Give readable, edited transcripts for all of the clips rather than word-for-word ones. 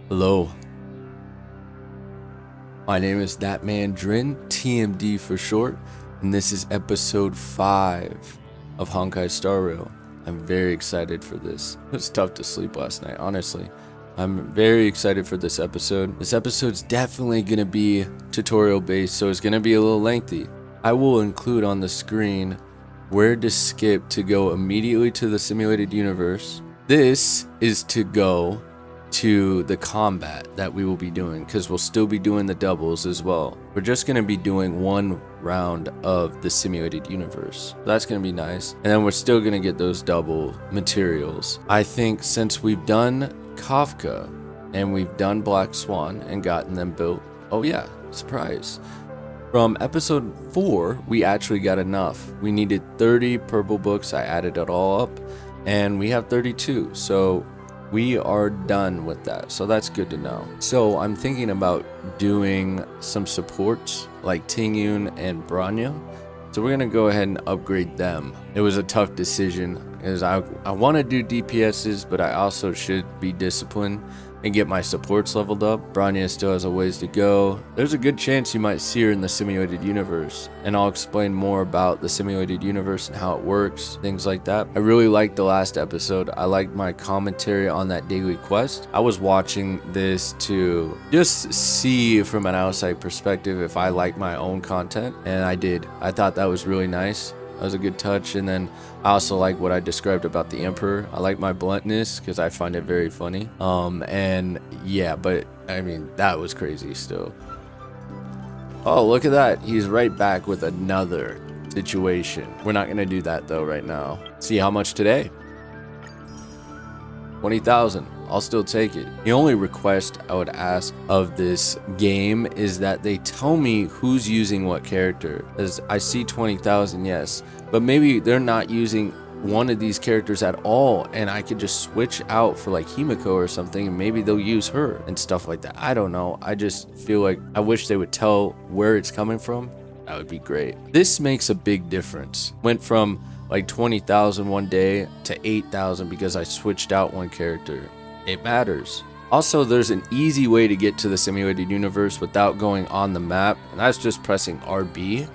Hello, my name is Thatmandrin, TMD for short, and this is episode 5 of Honkai Star Rail. I'm very excited for this. It was tough to sleep last night, honestly. I'm very excited for this episode. This episode's definitely going to be tutorial based, so it's going to be a little lengthy. I will include on the screen where to skip to go immediately to the simulated universe. This is to go to the combat that we will be doing, because we'll still be doing the doubles as well. We're just going to be doing one round of the simulated universe. That's going to be nice. And then we're still going to get those double materials. I think since we've done Kafka and we've done Black Swan and gotten them built, oh yeah, surprise. From episode 4, we actually got enough. We needed 30 purple books. I added it all up and we have 32. So we are done with that, so that's good to know. So I'm thinking about doing some supports like Tingyun and Branya. So we're gonna go ahead and upgrade them. It was a tough decision because I want to do DPSs, but I also should be disciplined and get my supports leveled up. Branya still has a ways to go. There's a good chance you might see her in the simulated universe, and I'll explain more about the simulated universe and how it works, things like that. I really liked the last episode. I liked my commentary on that daily quest. I was watching this to just see from an outside perspective if I like my own content, and I did. I thought that was really nice. That was a good touch. And then I also like what I described about the Emperor. I like my bluntness because I find it very funny. And yeah, but I mean, that was crazy still. Oh, look at that. He's right back with another situation. We're not going to do that though right now. See how much today? 20,000. I'll still take it. The only request I would ask of this game is that they tell me who's using what character. As I see 20,000, yes, but maybe they're not using one of these characters at all, and I could just switch out for like Himiko or something, and maybe they'll use her and stuff like that. I don't know. I just feel like I wish they would tell where it's coming from. That would be great. This makes a big difference. Went from like 20,000 one day to 8,000 because I switched out one character. It matters. Also, there's an easy way to get to the simulated universe without going on the map, and that's just pressing RB,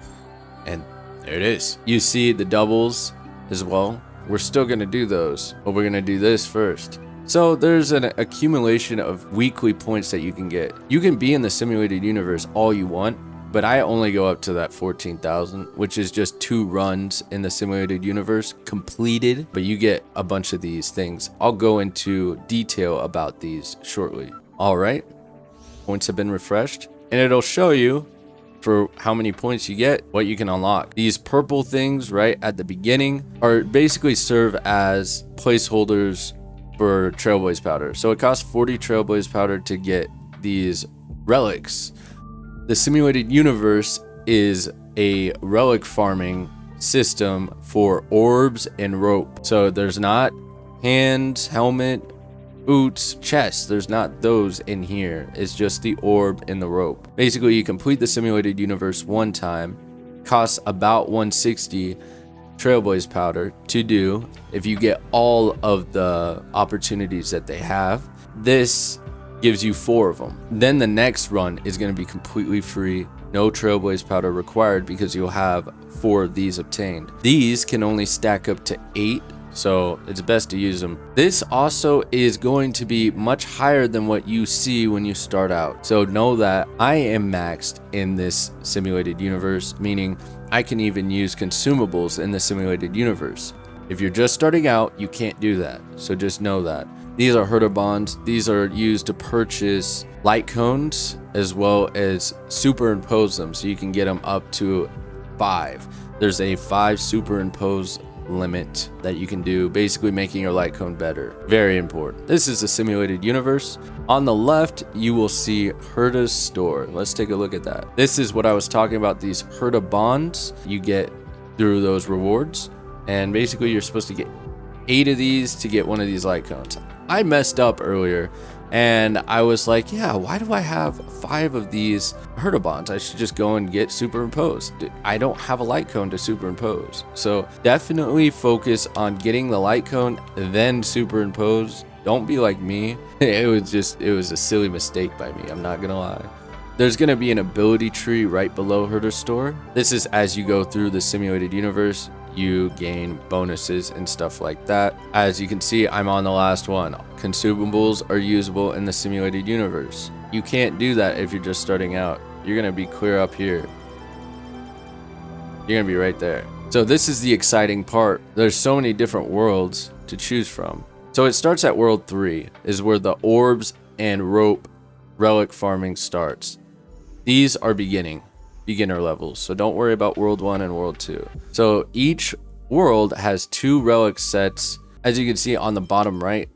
and there it is. You see the doubles as well. We're still going to do those, but we're going to do this first. So there's an accumulation of weekly points that you can get. You can be in the simulated universe all you want, but I only go up to that 14,000, which is just 2 runs in the simulated universe completed, but you get a bunch of these things. I'll go into detail about these shortly. All right, points have been refreshed, and it'll show you for how many points you get, what you can unlock. These purple things right at the beginning are basically serve as placeholders for Trailblaze powder. So it costs 40 Trailblaze powder to get these relics. The simulated universe is a relic farming system for orbs and rope. So there's not hands, helmet, boots, chests. There's not those in here. It's just the orb and the rope. Basically, you complete the simulated universe one time. Costs about 160 Trailblaze powder to do if you get all of the opportunities that they have. This gives you 4 of them. Then the next run is going to be completely free, no Trailblaze powder required, because you'll have 4 of these obtained. These can only stack up to 8, so it's best to use them. This also is going to be much higher than what you see when you start out. So know that I am maxed in this simulated universe, meaning I can even use consumables in the simulated universe. If you're just starting out, you can't do that. So just know that. These are herder bonds. These are used to purchase light cones as well as superimpose them, so you can get them up to 5. There's a 5 superimpose limit that you can do, basically making your light cone better. Very important. This is a simulated universe. On the left, you will see Herda's store. Let's take a look at that. This is what I was talking about, these Herda bonds you get through those rewards. And basically, you're supposed to get 8 of these to get one of these light cones. I messed up earlier and I was like, yeah, why do I have 5 of these Herda bonds? I should just go and get superimposed. I don't have a light cone to superimpose. So definitely focus on getting the light cone, then superimpose Don't be like me. It was a silly mistake by me. I'm not gonna lie. There's going to be an ability tree right below her to store. This is as you go through the simulated universe, you gain bonuses and stuff like that. As you can see, I'm on the last one. Consumables are usable in the simulated universe. You can't do that if you're just starting out. You're going to be clear up here. You're going to be right there. So this is the exciting part. There's so many different worlds to choose from. So it starts at world 3, is where the orbs and rope relic farming starts. These are beginner levels, so don't worry about world 1 and world 2. So each world has 2 relic sets. As you can see on the bottom right,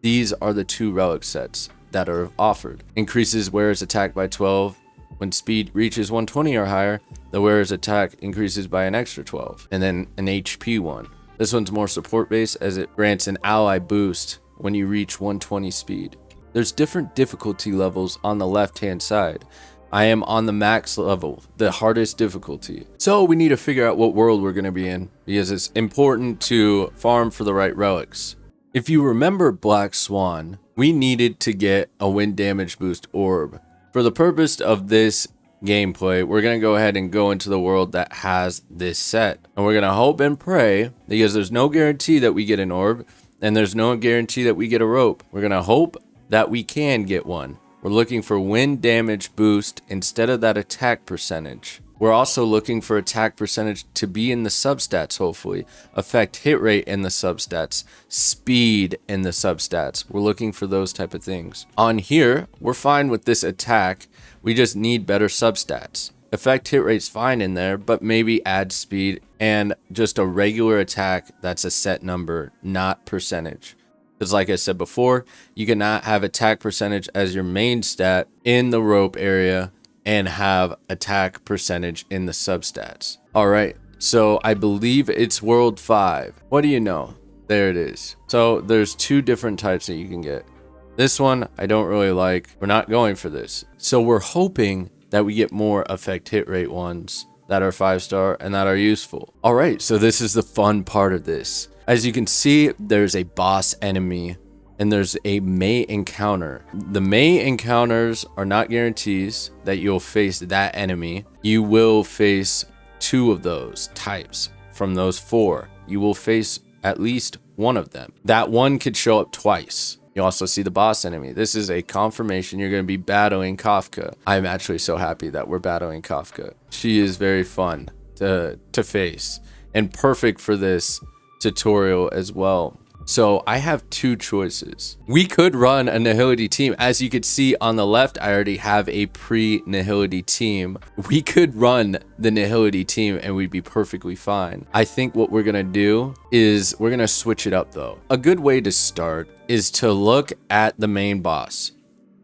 these are the 2 relic sets that are offered. Increases wearer's attack by 12. When speed reaches 120 or higher, the wearer's attack increases by an extra 12. And then an HP one. This one's more support based as it grants an ally boost when you reach 120 speed. There's different difficulty levels on the left hand side. I am on the max level, the hardest difficulty. So we need to figure out what world we're going to be in because it's important to farm for the right relics. If you remember Black Swan, we needed to get a wind damage boost orb. For the purpose of this gameplay, we're going to go ahead and go into the world that has this set. And we're going to hope and pray because there's no guarantee that we get an orb and there's no guarantee that we get a rope. We're going to hope that we can get one. We're looking for wind damage boost instead of that attack percentage. We're also looking for attack percentage to be in the substats, hopefully. Effect hit rate in the substats. Speed in the substats. We're looking for those type of things. On here, we're fine with this attack. We just need better substats. Effect hit rate's fine in there, but maybe add speed and just a regular attack that's a set number, not percentage. Because like I said before, you cannot have attack percentage as your main stat in the rope area and have attack percentage in the substats. All right, so I believe it's world 5. What do you know? There it is. So there's 2 different types that you can get. This one I don't really like. We're not going for this. So we're hoping that we get more effect hit rate ones that are 5-star and that are useful. All right, so this is the fun part of this. As you can see, there's a boss enemy and there's a May encounter. The May encounters are not guarantees that you'll face that enemy. You will face 2 of those types from those 4. You will face at least one of them. That one could show up twice. You also see the boss enemy. This is a confirmation you're going to be battling Kafka. I'm actually so happy that we're battling Kafka. She is very fun to face and perfect for this tutorial as well. So I have 2 choices. We could run a Nihility team. As you could see on the left, I already have a pre-Nihility team. We could run the Nihility team and we'd be perfectly fine. I think what we're gonna do is we're gonna switch it up though. A good way to start is to look at the main boss.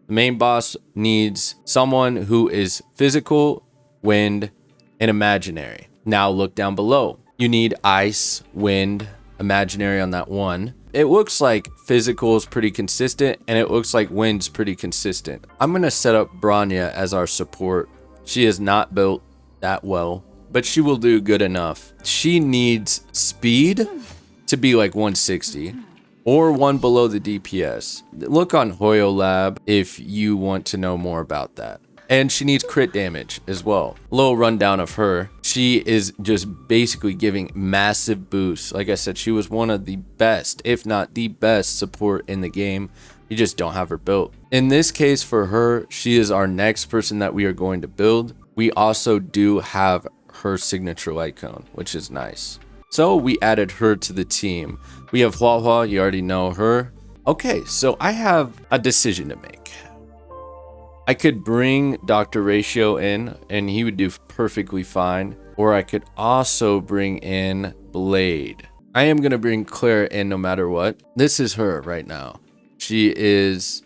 The main boss needs someone who is physical, wind, and imaginary. Now look down below. You need ice, wind, imaginary on that one. It looks like physical is pretty consistent and it looks like wind's pretty consistent. I'm going to set up Branya as our support. She is not built that well, but she will do good enough. She needs speed to be like 160 or 1 below the DPS. Look on Hoyo Lab if you want to know more about that. And she needs crit damage as well. A little rundown of her. She is just basically giving massive boosts. Like I said, she was one of the best, if not the best support in the game. You just don't have her built. In this case for her, she is our next person that we are going to build. We also do have her signature light cone, which is nice. So we added her to the team. We have Hua Hua, you already know her. Okay, so I have a decision to make. I could bring Dr. Ratio in and he would do perfectly fine. Or I could also bring in Blade. I am going to bring Claire in no matter what. This is her right now. She is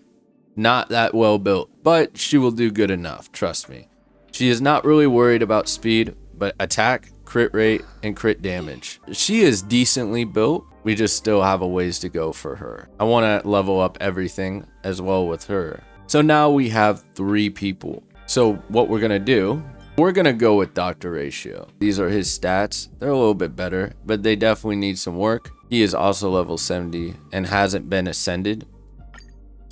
not that well built, but she will do good enough, trust me. She is not really worried about speed, but attack, crit rate, and crit damage. She is decently built. We just still have a ways to go for her. I want to level up everything as well with her. So now we have 3 people. So what we're going to do, we're going to go with Dr. Ratio. These are his stats. They're a little bit better, but they definitely need some work. He is also level 70 and hasn't been ascended.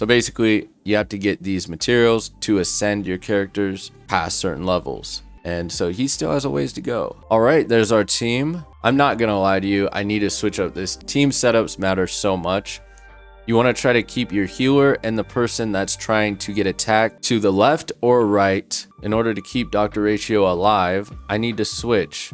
So basically, you have to get these materials to ascend your characters past certain levels. And so he still has a ways to go. All right, there's our team. I'm not gonna lie to you, I need to switch up this. Team setups matter so much. You want to try to keep your healer and the person that's trying to get attacked to the left or right. In order to keep Dr. Ratio alive, I need to switch.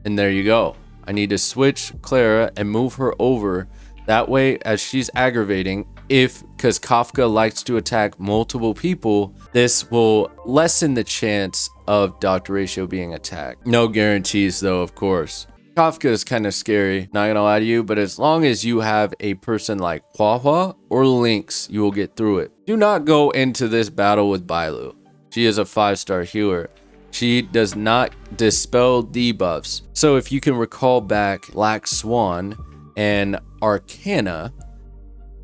And there you go. I need to switch Clara and move her over. That way, as she's aggravating, because Kafka likes to attack multiple people, this will lessen the chance of Dr. Ratio being attacked. No guarantees though, of course. Kafka is kind of scary, not gonna lie to you, but as long as you have a person like Hua or Lynx, you will get through it. Do not go into this battle with Bailu. She is a 5-star healer. She does not dispel debuffs. So if you can recall back Black Swan and Arcana,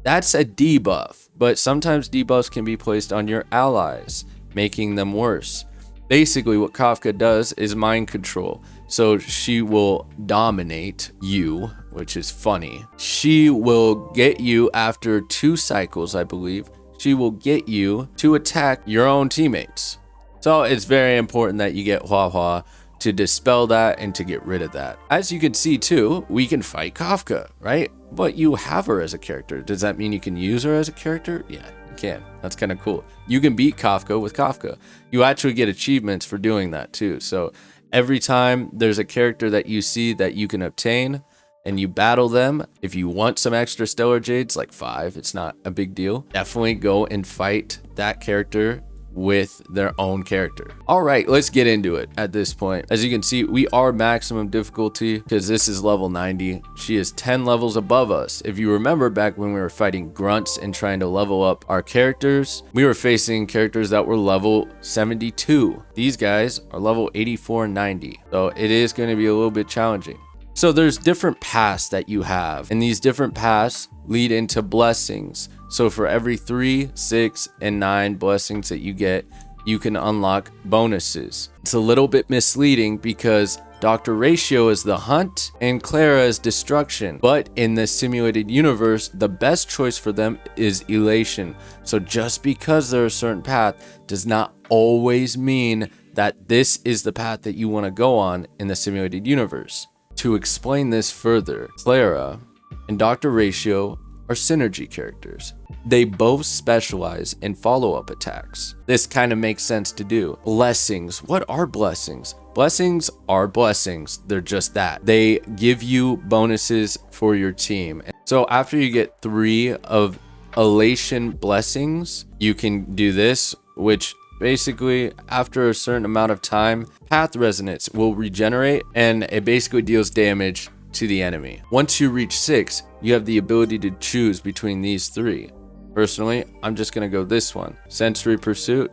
that's a debuff, but sometimes debuffs can be placed on your allies, making them worse. Basically, what Kafka does is mind control. So she will dominate you, which is funny. She will get you after 2 cycles, I believe. She will get you to attack your own teammates. So it's very important that you get Hua to dispel that and to get rid of that. As you can see too, we can fight Kafka, right? But you have her as a character. Does that mean you can use her as a character? Yeah, you can. That's kind of cool. You can beat Kafka with Kafka. You actually get achievements for doing that too. So every time there's a character that you see that you can obtain and you battle them, if you want some extra stellar jades, like 5, it's not a big deal. Definitely go and fight that character with their own character. All right, let's get into it at this point. As you can see, we are maximum difficulty because this is level 90. She is 10 levels above us. If you remember back when we were fighting grunts and trying to level up our characters, we were facing characters that were level 72. These guys are level 84 and 90. So it is going to be a little bit challenging. So there's different paths that you have, and these different paths lead into blessings. So for every 3, 6, and 9 blessings that you get, you can unlock bonuses. It's a little bit misleading because Dr. Ratio is the hunt and Clara is destruction. But in this simulated universe, the best choice for them is elation. So just because there's a certain path does not always mean that this is the path that you want to go on in the simulated universe. To explain this further, Clara and Dr. Ratio are synergy characters. They both specialize in follow-up attacks. This kind of makes sense to do. Blessings. What are blessings? Blessings are blessings. They're just that. They give you bonuses for your team. So after you get 3 of elation blessings, you can do this, which basically, after a certain amount of time, Path Resonance will regenerate and it basically deals damage to the enemy. Once you reach 6, you have the ability to choose between these 3. Personally, I'm just going to go this one. Sensory Pursuit.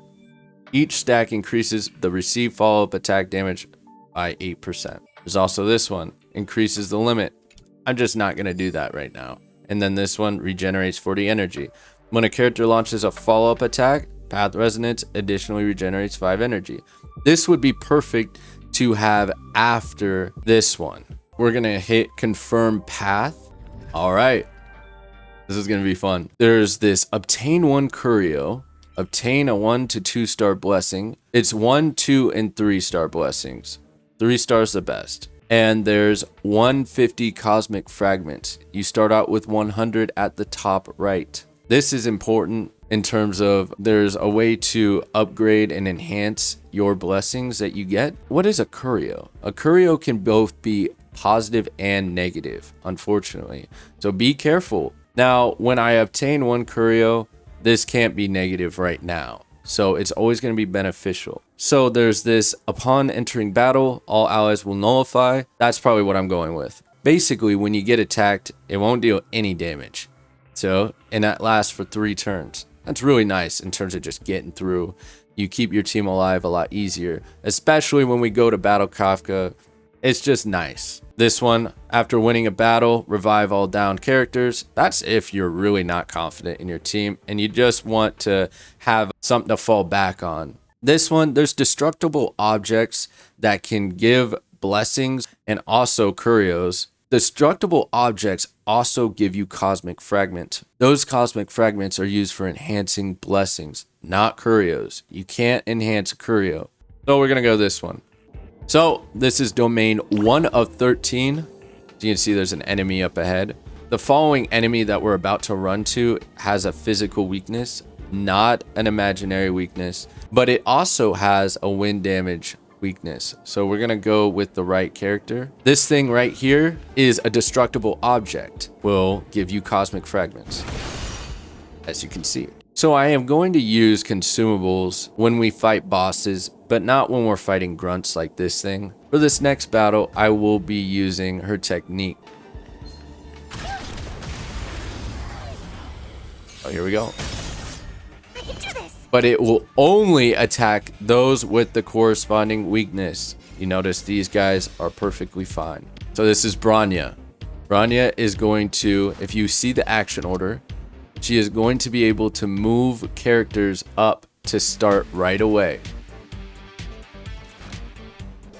Each stack increases the received follow-up attack damage by 8%. There's also this one. Increases the limit. I'm just not going to do that right now. And then this one regenerates 40 energy. When a character launches a follow-up attack, Path Resonance additionally regenerates 5 energy. This would be perfect to have after this one. We're going to hit confirm path. All right. This is going to be fun. There's this obtain 1 Curio, obtain a 1 to 2 star blessing. It's 1, 2, and 3 star blessings. 3 stars the best. And there's 150 cosmic fragments. You start out with 100 at the top right. This is important in terms of there's a way to upgrade and enhance your blessings that you get. What is a Curio? A Curio can both be positive and negative, unfortunately. So be careful. Now, when I obtain 1 Curio, this can't be negative right now. So it's always going to be beneficial. So there's this, upon entering battle, all allies will nullify. That's probably what I'm going with. Basically, when you get attacked, it won't deal any damage. So, and that lasts for 3 turns. That's really nice in terms of just getting through. You keep your team alive a lot easier, especially when we go to battle Kafka. It's just nice. This one, after winning a battle, revive all downed characters. That's if you're really not confident in your team and you just want to have something to fall back on. This one, there's destructible objects that can give blessings and also curios Destructible objects also give you cosmic fragment. Those cosmic fragments are used for enhancing blessings, not curios. You can't enhance a curio. So we're gonna go this one. So this is domain 1 of 13. As you can see, there's an enemy up ahead. The following enemy that we're about to run to has a physical weakness, not an imaginary weakness, but it also has a wind damage weakness. So we're gonna go with the right character. This thing right here is a destructible object. Will give you cosmic fragments, as you can see. So I am going to use consumables when we fight bosses, but not when we're fighting grunts like this thing. For this next battle, I will be using her technique. Oh, here we go. I can do this. But it will only attack those with the corresponding weakness. You notice these guys are perfectly fine. So this is Bronya. Bronya is going to, if you see the action order, she is going to be able to move characters up to start right away.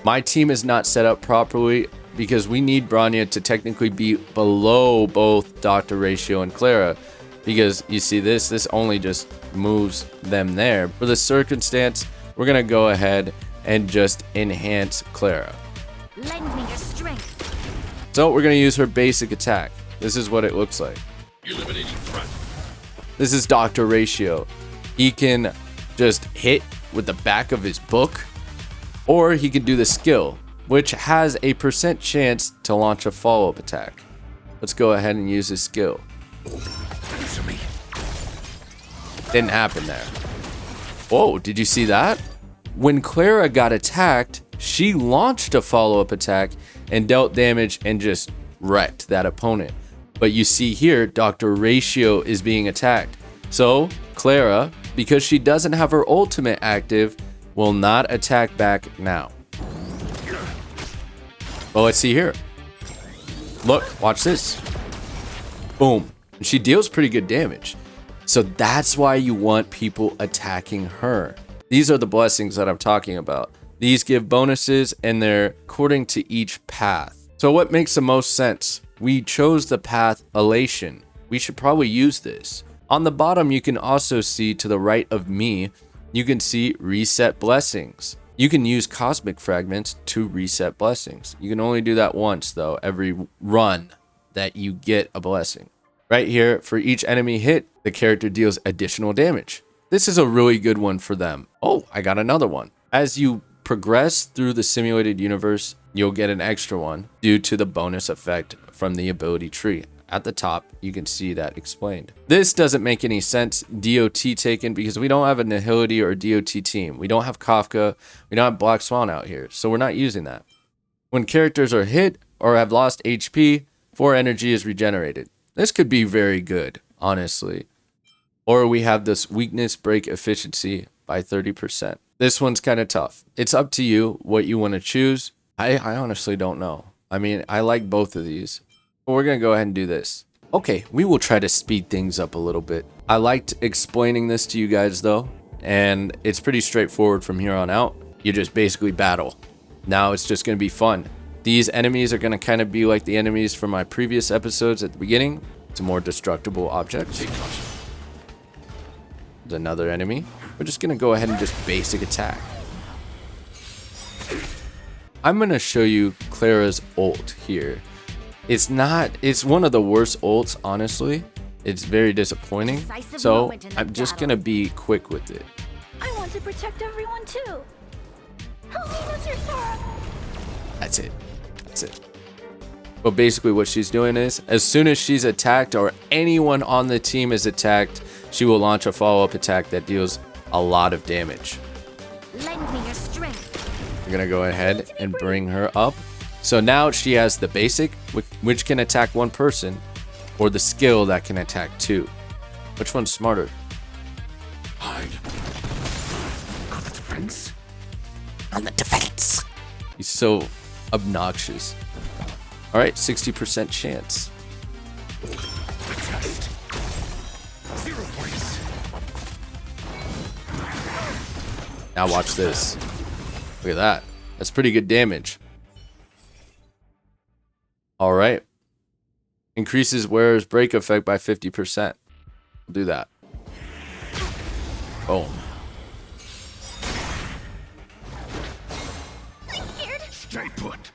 My team is not set up properly because we need Bronya to technically be below both Dr. Ratio and Clara. Because you see this only just moves them there. For the circumstance, we're gonna go ahead and just enhance Clara. Lend me your strength. So we're gonna use her basic attack. This is what it looks like. Eliminating threat. This is Dr. Ratio. He can just hit with the back of his book, or he can do the skill, which has a % chance to launch a follow-up attack. Let's go ahead and use his skill. Answer me. Didn't happen there. Whoa, did you see that? When Clara got attacked, she launched a follow-up attack and dealt damage and just wrecked that opponent. But you see here, Dr. Ratio is being attacked. So Clara, because she doesn't have her ultimate active, will not attack back now. Well, let's see here. Look, watch this. Boom. She deals pretty good damage. So that's why you want people attacking her. These are the blessings that I'm talking about. These give bonuses and they're according to each path. So what makes the most sense? We chose the path Elation. We should probably use this. On the bottom, you can also see to the right of me, you can see reset blessings. You can use cosmic fragments to reset blessings. You can only do that once though, every run that you get a blessing. Right here, for each enemy hit, the character deals additional damage. This is a really good one for them. Oh, I got another one. As you progress through the simulated universe, you'll get an extra one due to the bonus effect from the ability tree. At the top, you can see that explained. This doesn't make any sense, DOT taken, because we don't have a Nihility or DOT team. We don't have Kafka, we don't have Black Swan out here, so we're not using that. When characters are hit or have lost HP, 4 energy is regenerated. This could be very good, honestly. Or we have this weakness break efficiency by 30%. This one's kind of tough. It's up to you what you want to choose. I honestly don't know. I mean, I like both of these. But we're going to go ahead and do this. Okay, we will try to speed things up a little bit. I liked explaining this to you guys though, and it's pretty straightforward from here on out. You just basically battle. Now it's just going to be fun. These enemies are going to kind of be like the enemies from my previous episodes at the beginning. It's a more destructible object. There's another enemy. We're just going to go ahead and just basic attack. I'm going to show you Clara's ult here. It's one of the worst ults, honestly. It's very disappointing. So I'm just going to be quick with it. I want to protect everyone too. Help me, Mr. Star. That's it. That's it. But basically what she's doing is, as soon as she's attacked or anyone on the team is attacked, she will launch a follow-up attack that deals a lot of damage. Lend me your strength. We're gonna go ahead and bring her up. So now she has the basic, which can attack one person, or the skill that can attack 2. Which one's smarter? Hide. On the defense. On the defense. He's so obnoxious. All right, 60% chance. Test. 0 points. Now watch this. Look at that. That's pretty good damage. All right. Increases wearer's break effect by 50%. We'll do that. Boom. I'm scared. Stay put.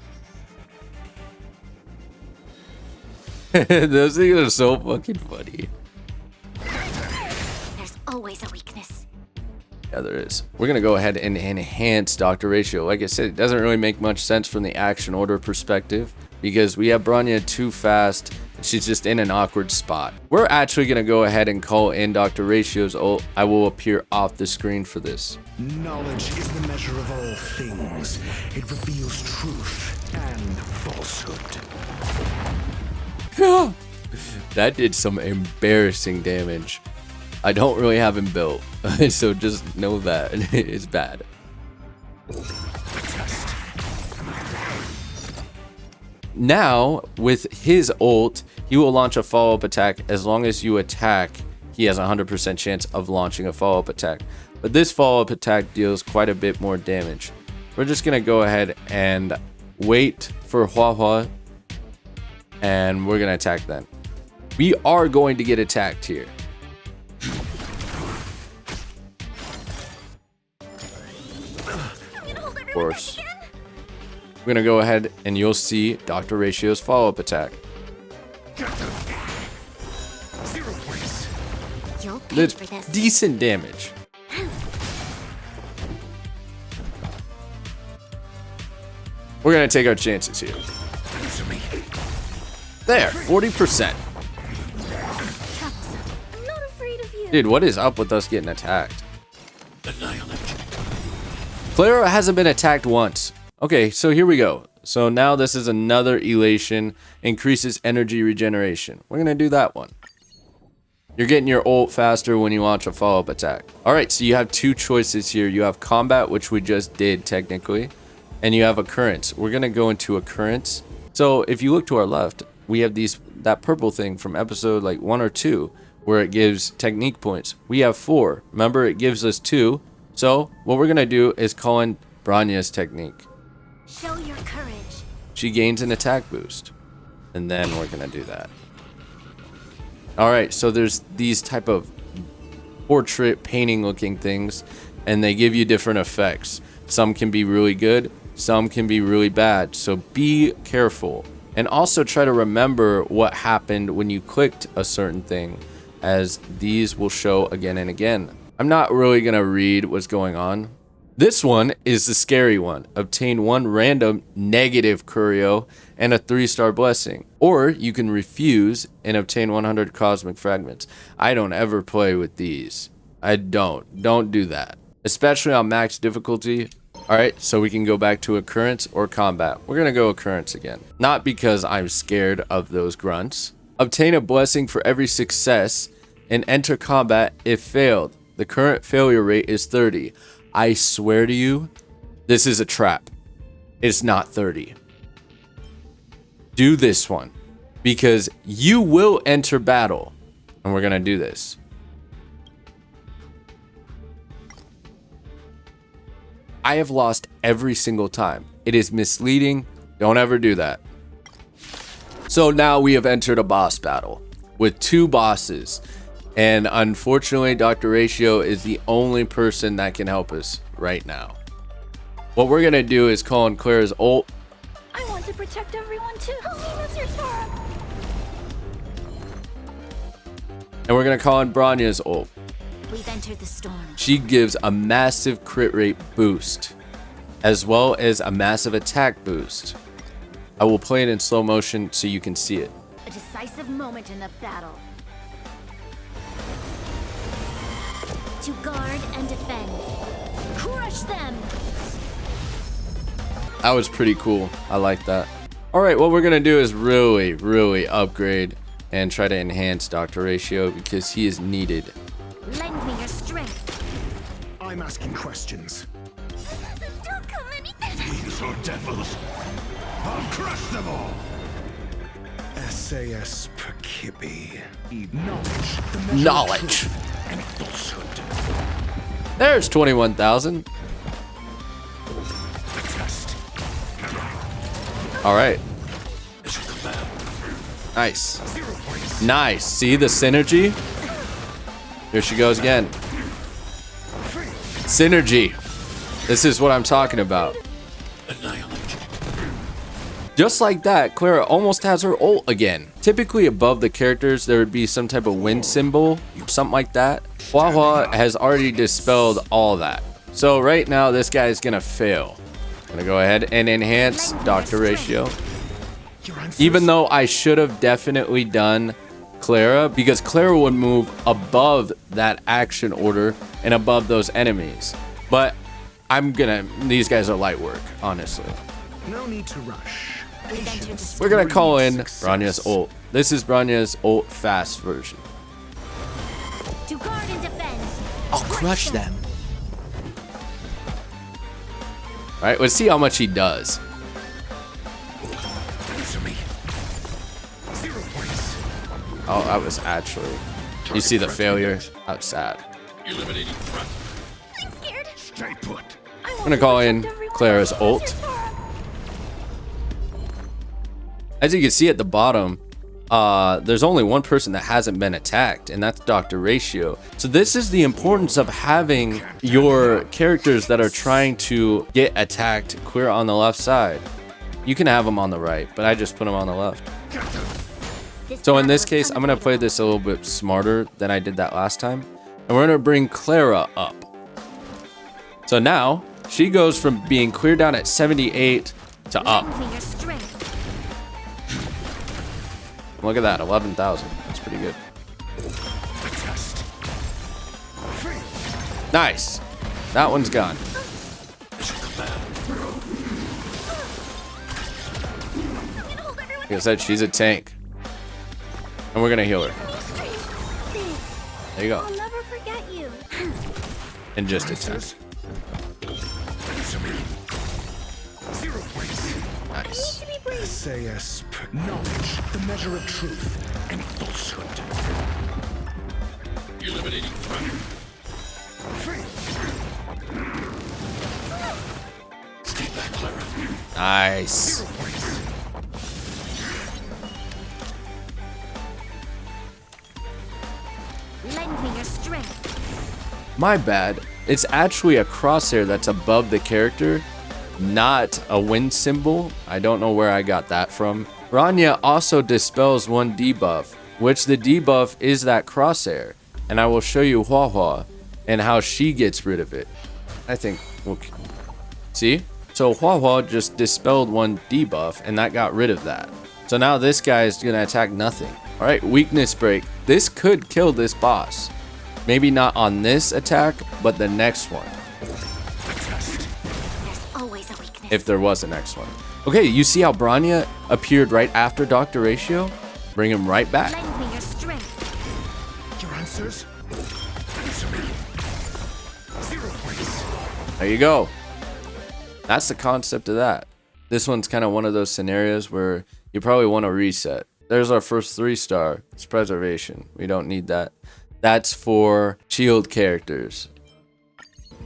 Those things are so fucking funny. There's always a weakness. Yeah, there is. We're going to go ahead and enhance Dr. Ratio. Like I said, it doesn't really make much sense from the action order perspective because we have Bronya too fast. She's just in an awkward spot. We're actually going to go ahead and call in Dr. Ratio's ult. I will appear off the screen for this. Knowledge is the measure of all things. It reveals truth and falsehood. That did some embarrassing damage. I don't really have him built, so just know that it's bad. Now, with his ult, he will launch a follow-up attack. As long as you attack, he has a 100% chance of launching a follow-up attack. But this follow-up attack deals quite a bit more damage. We're just going to go ahead and wait for Hua Hua, and we're going to attack then. We are going to get attacked here. Of course. We're gonna go ahead and you'll see Dr. Ratio's follow-up attack. 0 points. You'll pay It's for this. decent damage. We're gonna take our chances here. Answer me. There, 40%. Troublesome. I'm not afraid of you. Dude, what is up with us getting attacked? Annihilate. Clara hasn't been attacked once. Okay, so here we go. So now this is another elation, increases energy regeneration. We're gonna do that one. You're getting your ult faster when you launch a follow-up attack. All right, so you have two choices here. You have combat, which we just did technically, and you have occurrence. We're gonna go into occurrence. So if you look to our left, we have that purple thing from episode like 1 or 2, where it gives technique points. We have 4. Remember, it gives us 2. So what we're gonna do is call in Bronya's technique. Show your courage. She gains an attack boost, and then we're gonna do that. All right, so there's these type of portrait painting looking things, and they give you different effects. Some can be really good, some can be really bad, so be careful. And also try to remember what happened when you clicked a certain thing, as these will show again and again. I'm not really gonna read what's going on. This one is the scary one. Obtain 1 random negative curio and a 3-star blessing. Or you can refuse and obtain 100 cosmic fragments. I don't ever play with these. I don't. Don't do that. Especially on max difficulty. Alright, so we can go back to occurrence or combat. We're gonna go occurrence again. Not because I'm scared of those grunts. Obtain a blessing for every success and enter combat if failed. The current failure rate is 30. I swear to you, this is a trap. It's not 30. Do this one because you will enter battle, and we're gonna do this. I have lost every single time. It is misleading. Don't ever do that. So now we have entered a boss battle with 2 bosses. And unfortunately, Dr. Ratio is the only person that can help us right now. What we're going to do is call in Clara's ult. I want to protect everyone too. Help me, Mr. Star. And we're going to call in Bronya's ult. We've entered the storm. She gives a massive crit rate boost, as well as a massive attack boost. I will play it in slow motion so you can see it. A decisive moment in the battle. To guard and defend. Crush them! That was pretty cool. I like that. All right, what we're going to do is really upgrade and try to enhance Dr. Ratio because he is needed. Lend me your strength. I'm asking questions. Don't come any These are devils. I'll crush them all. SAS per Kibby. Knowledge. The measure of Knowledge. truth and falsehood. There's 21,000. The test. All right. Is it the man? Nice. Nice. See the synergy? Here she goes again. Synergy. This is what I'm talking about. Just like that, Clara almost has her ult again. Typically above the characters, there would be some type of wind symbol, something like that. Hua Hua has already dispelled all that. So right now, this guy is gonna fail. I'm gonna go ahead and enhance Doctor Ratio. Even though I should have definitely done Clara, because Clara would move above that action order and above those enemies. But these guys are light work, honestly. No need to rush. We're gonna call in Bronya's ult. This is Bronya's ult fast version. To guard and defend. I'll crush them. Alright, let's see how much he does. Oh, that was actually... You see the failure? That's sad. Eliminating threat. I'm scared. Stay put. I'm gonna call in Clara's ult. As you can see at the bottom, there's only one person that hasn't been attacked, and that's Dr. Ratio. So this is the importance of having your characters that are trying to get attacked clear on the left side. You can have them on the right, but I just put them on the left. So in this case, I'm gonna play this a little bit smarter than I did that last time. And we're gonna bring Clara up. So now, she goes from being clear down at 78 to up. Look at that, 11,000. That's pretty good. Nice. That one's gone. Like I said, she's a tank. And we're gonna heal her. There you go. I'll never forget you. And just attack. Nice. SAS, knowledge, the measure of truth and falsehood. Eliminating threat. Stay back, Clara. Nice. Lend me your strength. My bad. It's actually a crosshair that's above the character, not a wind symbol. I don't know where I got that from. Bronya also dispels one debuff, which the debuff is that crosshair. And I will show you Hua Hua and how she gets rid of it. I think we'll see. So Hua Hua just dispelled one debuff and that got rid of that. So now this guy is gonna attack nothing. All right, weakness break. This could kill this boss. Maybe not on this attack, but the next one. If there was a next one. Okay, you see how Bronya appeared right after Dr. Ratio? Bring him right back. Lend me your strength. Your answers? There you go. That's the concept of that. This one's kind of one of those scenarios where you probably want to reset. There's our first 3-star. It's preservation. We don't need that. That's for shield characters.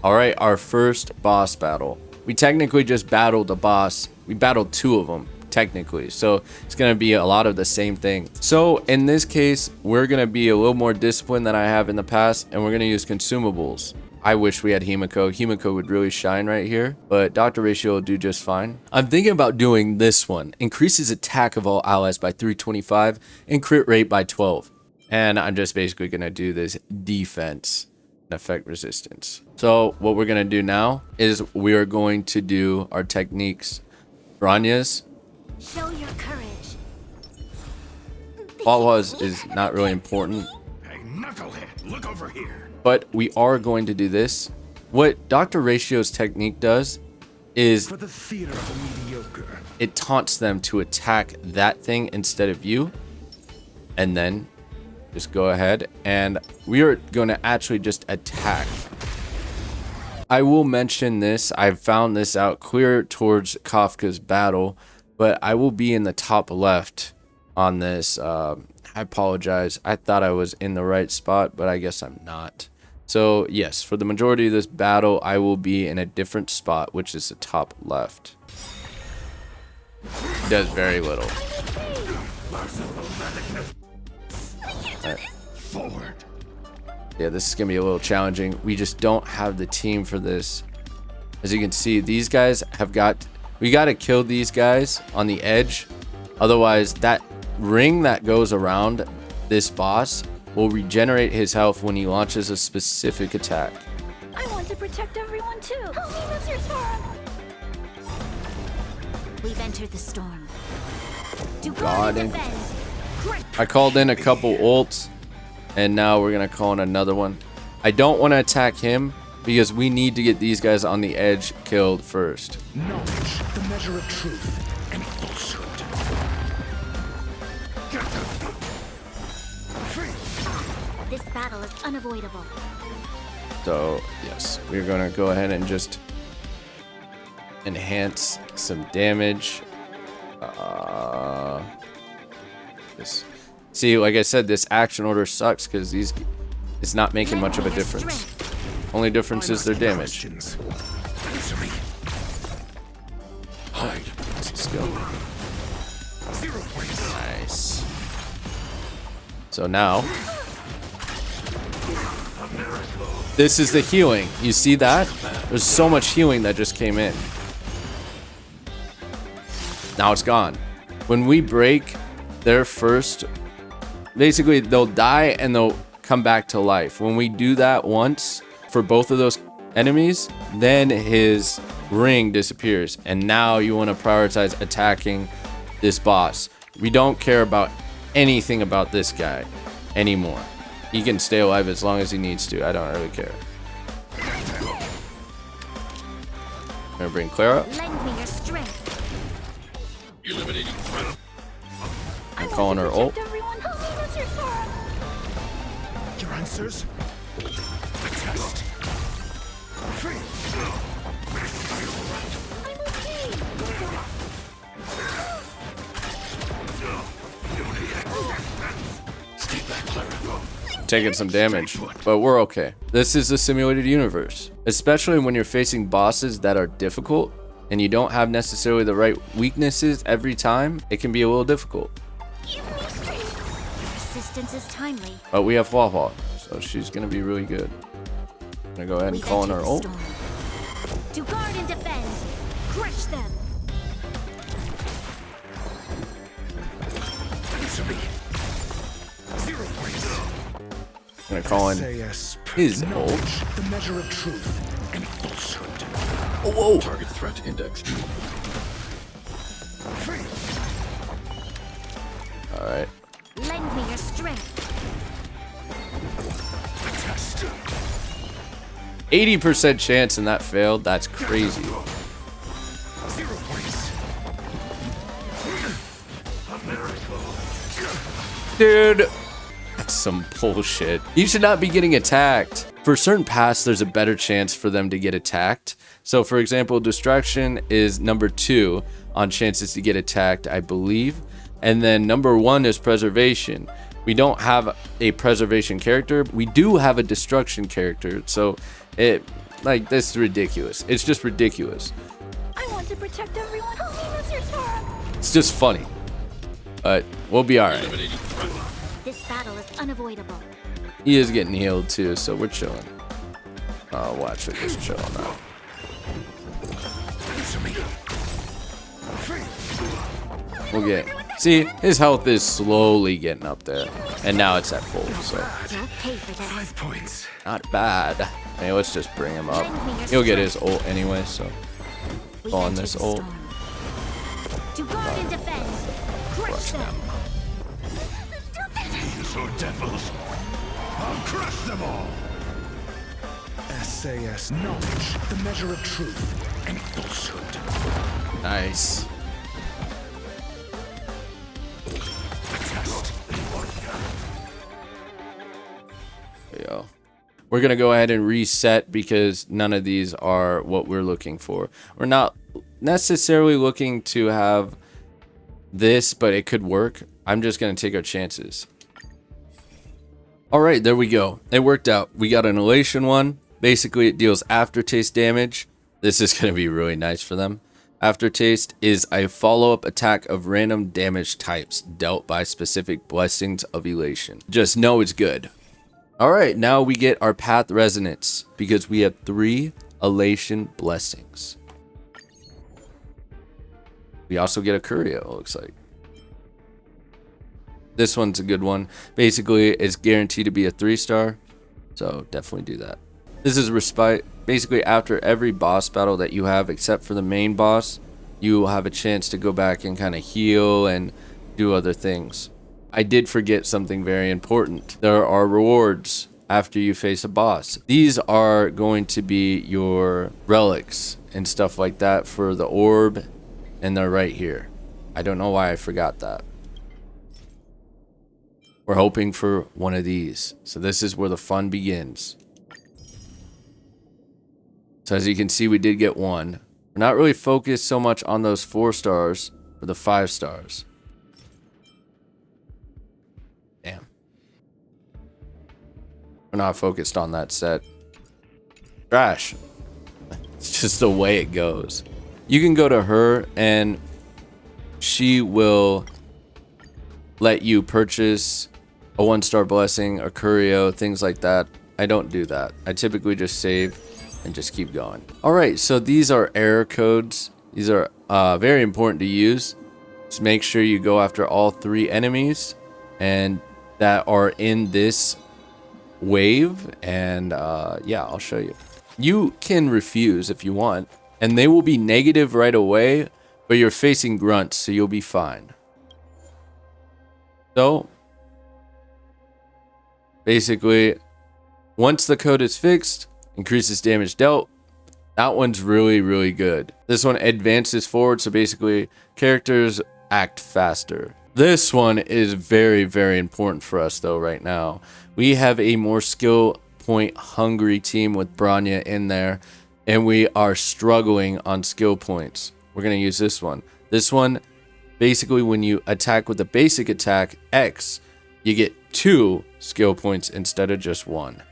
Alright, our first boss battle. We technically just battled a boss. We battled 2 of them, technically. So it's going to be a lot of the same thing. So in this case, we're going to be a little more disciplined than I have in the past. And we're going to use consumables. I wish we had Himiko. Himiko would really shine right here. But Dr. Ratio will do just fine. I'm thinking about doing this one. Increases attack of all allies by 325 and crit rate by 12. And I'm just basically going to do this defense. Effect resistance. So what we're gonna do now is we are going to do our techniques. Bronya's. Show your courage. Huahua's is not really important. Hey, knucklehead, look over here. But we are going to do this. What Dr. Ratio's technique does is For the theater of the mediocre. it taunts them to attack that thing instead of you. And then just go ahead and we are going to actually just attack. I will mention this. I found this out clear towards Kafka's battle, but I will be in the top left on this. I apologize. I thought I was in the right spot, but I guess I'm not. So yes, for the majority of this battle, I will be in a different spot, which is the top left. It does very little. Forward. Yeah, this is gonna be a little challenging. We just don't have the team for this. As you can see, these guys have got... We gotta kill these guys on the edge. Otherwise, that ring that goes around this boss will regenerate his health when he launches a specific attack. I want to protect everyone too. Help me, Mr. Storm. We've entered the storm. To guard and defend. I called in a couple ults, and now we're gonna call in another one. I don't want to attack him because we need to get these guys on the edge killed first. Knowledge, the measure of truth and falsehood. This battle is unavoidable. So yes, we're gonna go ahead and just enhance some damage. See, like I said, this action order sucks because it's not making much of a difference. Only difference is their damage. Answer me. Hide. Let's go. 0 points. Nice. So now, this is the healing. You see that? There's so much healing that just came in. Now it's gone. When we break their first, basically they'll die and they'll come back to life. When we do that once for both of those enemies, then his ring disappears. And now you want to prioritize attacking this boss. We don't care about anything about this guy anymore. He can stay alive as long as he needs to. I don't really care. I'm gonna bring Clara. Lend me your strength. Eliminating threat. I'm calling her ult. Everyone, help me, Mr. Storm. Your answers? The test. Free. I'm okay. Stay back, Clara. Taking some damage, but we're okay. This is a simulated universe, especially when you're facing bosses that are difficult and you don't have necessarily the right weaknesses every time. It can be a little difficult. Give me strength. Your persistence is timely. But we have Wawa, so she's gonna be really good. I'm gonna go ahead and We've call in entered our the ult. storm. To guard and defend. Crush them. Answer me. 0 points. I'm gonna call in SAS his ult. knowledge, the measure of truth and falsehood. Oh, whoa! Target threat index. Free. All right. Lend me your strength. The test. 80% chance and that failed. That's crazy. 0 points. Dude, that's some bullshit. You should not be getting attacked. For certain paths, there's a better chance for them to get attacked. So for example, distraction is number 2 on chances to get attacked, I believe. And then number 1 is preservation. We don't have a preservation character. We do have a destruction character. So like, this is ridiculous. It's just ridiculous. I want to protect everyone. Help me, Mr. Storm. It's just funny. But we'll be all right. Eliminating threat. This battle is unavoidable. He is getting healed too, so we're chilling. Oh, watch it, just chill now. Answer me. We'll get. See, his health is slowly getting up there, and now it's at full, so You'll pay for this. 5 points. not bad. Hey, let's just bring him up. He'll get his ult anyway, so We've Call on entered this the ult. storm. To guard and defend. Crush them. So devils. I'll crush them all. SAS knowledge, the measure of truth and falsehood. nice. Test. There you go. We're gonna go ahead and reset because none of these are what we're looking for. We're not necessarily looking to have this, but it could work. I'm just gonna take our chances. All right, there we go. It worked out. We got an elation one. Basically, it deals aftertaste damage. This is gonna be really nice for them. Aftertaste is a follow-up attack of random damage types dealt by specific blessings of elation. Just know it's good. Alright, now we get our path resonance because we have 3 elation blessings. We also get a curio, it looks like. This one's a good one. Basically, it's guaranteed to be a 3-star, so definitely do that. This is respite. Basically, after every boss battle that you have, except for the main boss, you will have a chance to go back and kind of heal and do other things. I did forget something very important. There are rewards after you face a boss. These are going to be your relics and stuff like that for the orb, and they're right here. I don't know why I forgot that. We're hoping for one of these. So this is where the fun begins. So as you can see, we did get one. We're not really focused so much on those 4 stars or the 5 stars. Damn. We're not focused on that set. Trash. It's just the way it goes. You can go to her and she will let you purchase a 1-star blessing, a curio, things like that. I don't do that. I typically just save and just keep going. Alright, so these are error codes. These are very important to use. Just make sure you go after all 3 enemies and that are in this wave, and yeah, I'll show you. You can refuse if you want, and they will be negative right away, but you're facing grunts, so you'll be fine. So basically, once the code is fixed, increases damage dealt. That one's really, really good. This one advances forward, so basically characters act faster. This one is very, very important for us though right now. We have a more skill point hungry team with Branya in there, and we are struggling on skill points. We're going to use this one. This one, basically when you attack with the basic attack X, you get 2 skill points instead of just 1.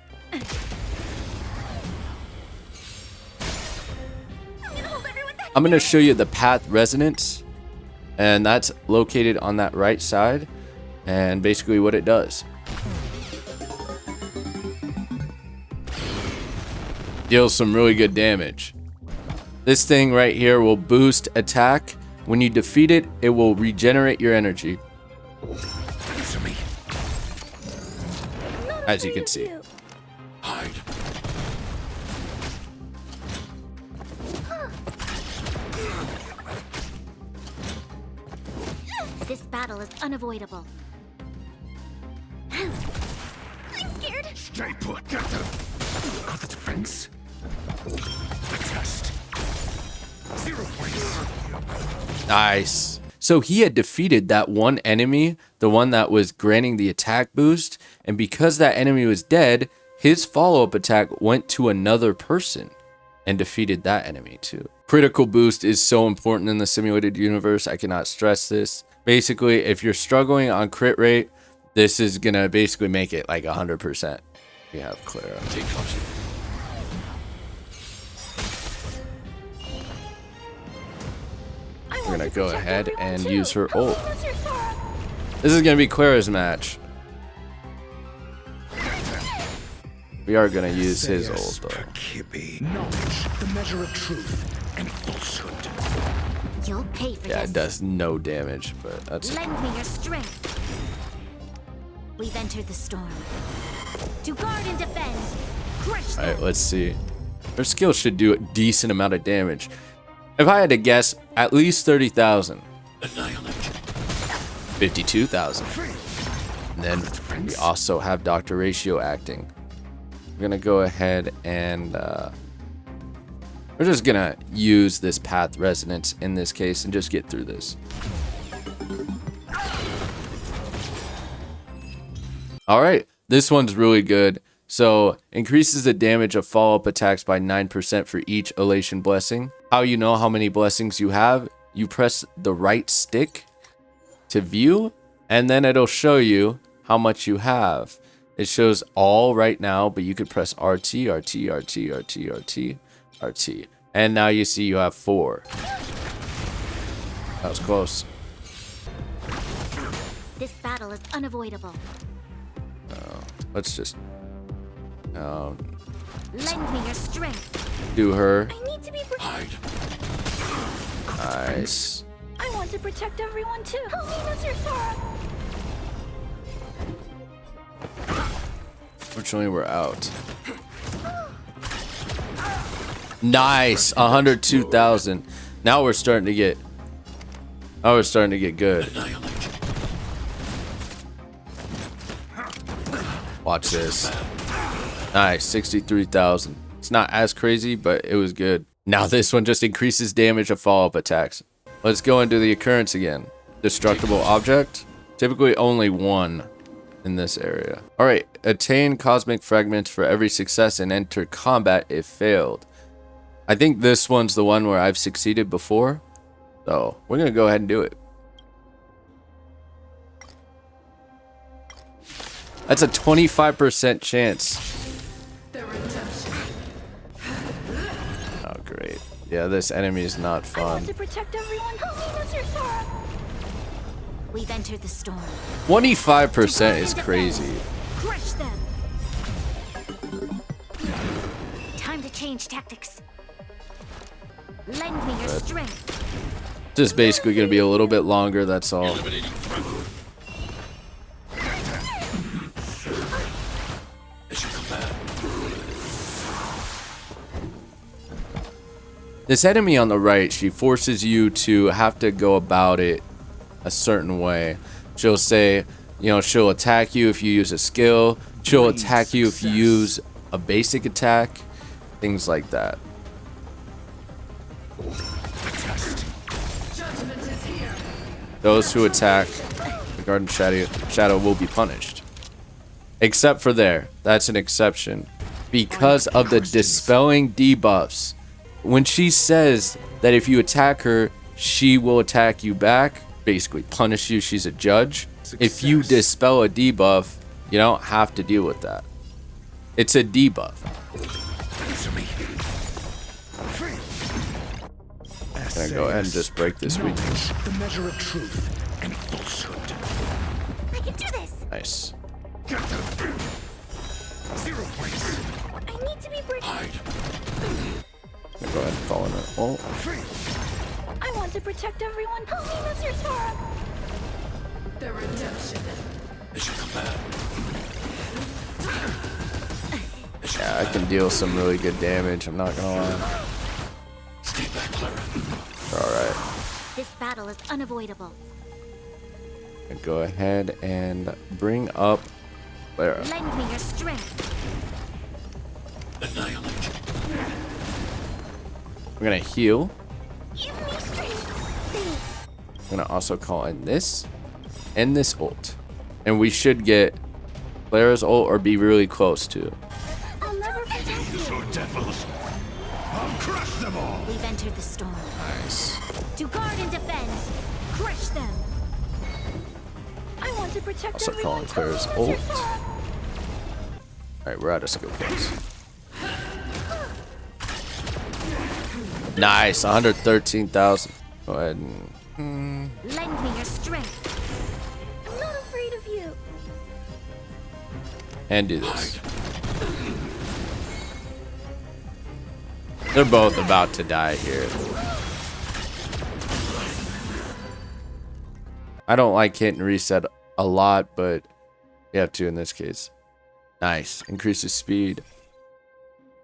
I'm going to show you the path resonance, and that's located on that right side, and basically what it does. Deals some really good damage. This thing right here will boost attack. When you defeat it, it will regenerate your energy. As you can see. Hide. This battle is unavoidable. I'm scared. Stay put. Get them. Got the defense. The test. 0 points. Nice. So he had defeated that one enemy, the one that was granting the attack boost, and because that enemy was dead, his follow-up attack went to another person and defeated that enemy too. Critical boost is so important in the simulated universe. I cannot stress this. Basically, if you're struggling on crit rate, this is gonna basically make it like 100%. We have Clara. Take caution. We're gonna go ahead and use her ult. This is gonna be Clara's match. We are gonna use his ult though. Knowledge, the measure of truth and falsehood. You'll pay for Yeah, this. it does no damage, but that's Lend me your strength. We've entered the storm. To guard and defend. Crush them. alright. Let's see. Her skill should do a decent amount of damage. If I had to guess, at least 30,000. Annihilate. 52,000. And then we also have Dr. Ratio acting. We're gonna go ahead and we're just gonna use this path resonance in this case and just get through this. Alright, this one's really good. So, increases the damage of follow-up attacks by 9% for each elation blessing. How you know how many blessings you have, you press the right stick to view, and then it'll show you how much you have. It shows all right now, but you could press RT, RT, RT, RT, RT, RT. And now you see you have 4. That was close. This battle is unavoidable. Let's just Lend me your strength. do her. I need to be Nice. I want to protect everyone too. Help me, Mr. Sora. Fortunately, we're out. Nice, 102,000. Now we're starting to get. Now we're starting to get good. Watch this. Nice, 63,000. It's not as crazy, but it was good. Now this one just increases damage of follow-up attacks. Let's go and do the occurrence again. Destructible object. Typically only one in this area. All right, attain cosmic fragments for every success and enter combat if failed. I think this one's the one where I've succeeded before. So we're gonna go ahead and do it. That's a 25% chance. Oh, great. Yeah, this enemy is not I want fun. to protect everyone. Help me, Mr. Sora. We've entered the storm. 25% is crazy. Crush them. Time to change tactics. Lend me your strength. Just basically gonna be a little bit longer, that's all. This enemy on the right, she forces you to have to go about it a certain way. She'll say, you know, she'll attack you if you use a skill. She'll attack you if you use a basic attack. Things like that. Those who attack the Garden Shadow will be punished. Except for there. That's an exception. Because of the dispelling debuffs. When she says that if you attack her, she will attack you back, basically punish you, she's a judge. If you dispel a debuff, you don't have to deal with that. It's a debuff. I'm gonna go ahead and just break this weakness. The measure of truth and falsehood. I can do this. Nice. 0 points. I need to be brave. I'm gonna go ahead and fall in it. Oh, I want to protect everyone. Help me, Mr. Sora. The redemption. yeah, I can deal some really good damage, I'm not gonna lie. Alright. This battle is unavoidable. Go ahead and bring up Clara. Lend me your strength. I'm gonna heal. Give me strength. Thanks. I'm gonna also call in this and this ult. And we should get Clara's ult or be really close to. I'll never forget you. So devils. I'll crush them all. We've entered the storm. Nice. To guard and defend. Crush them. I want to protect Also everyone. calling Clara's Help me, ult. Mr. Sora. Alright, we're out of skill points. Nice, 113,000. Go ahead and Lend me your strength. I'm not afraid of you. do this. They're both about to die here. I don't like hit and reset a lot, but you have to in this case. Nice. Increases speed.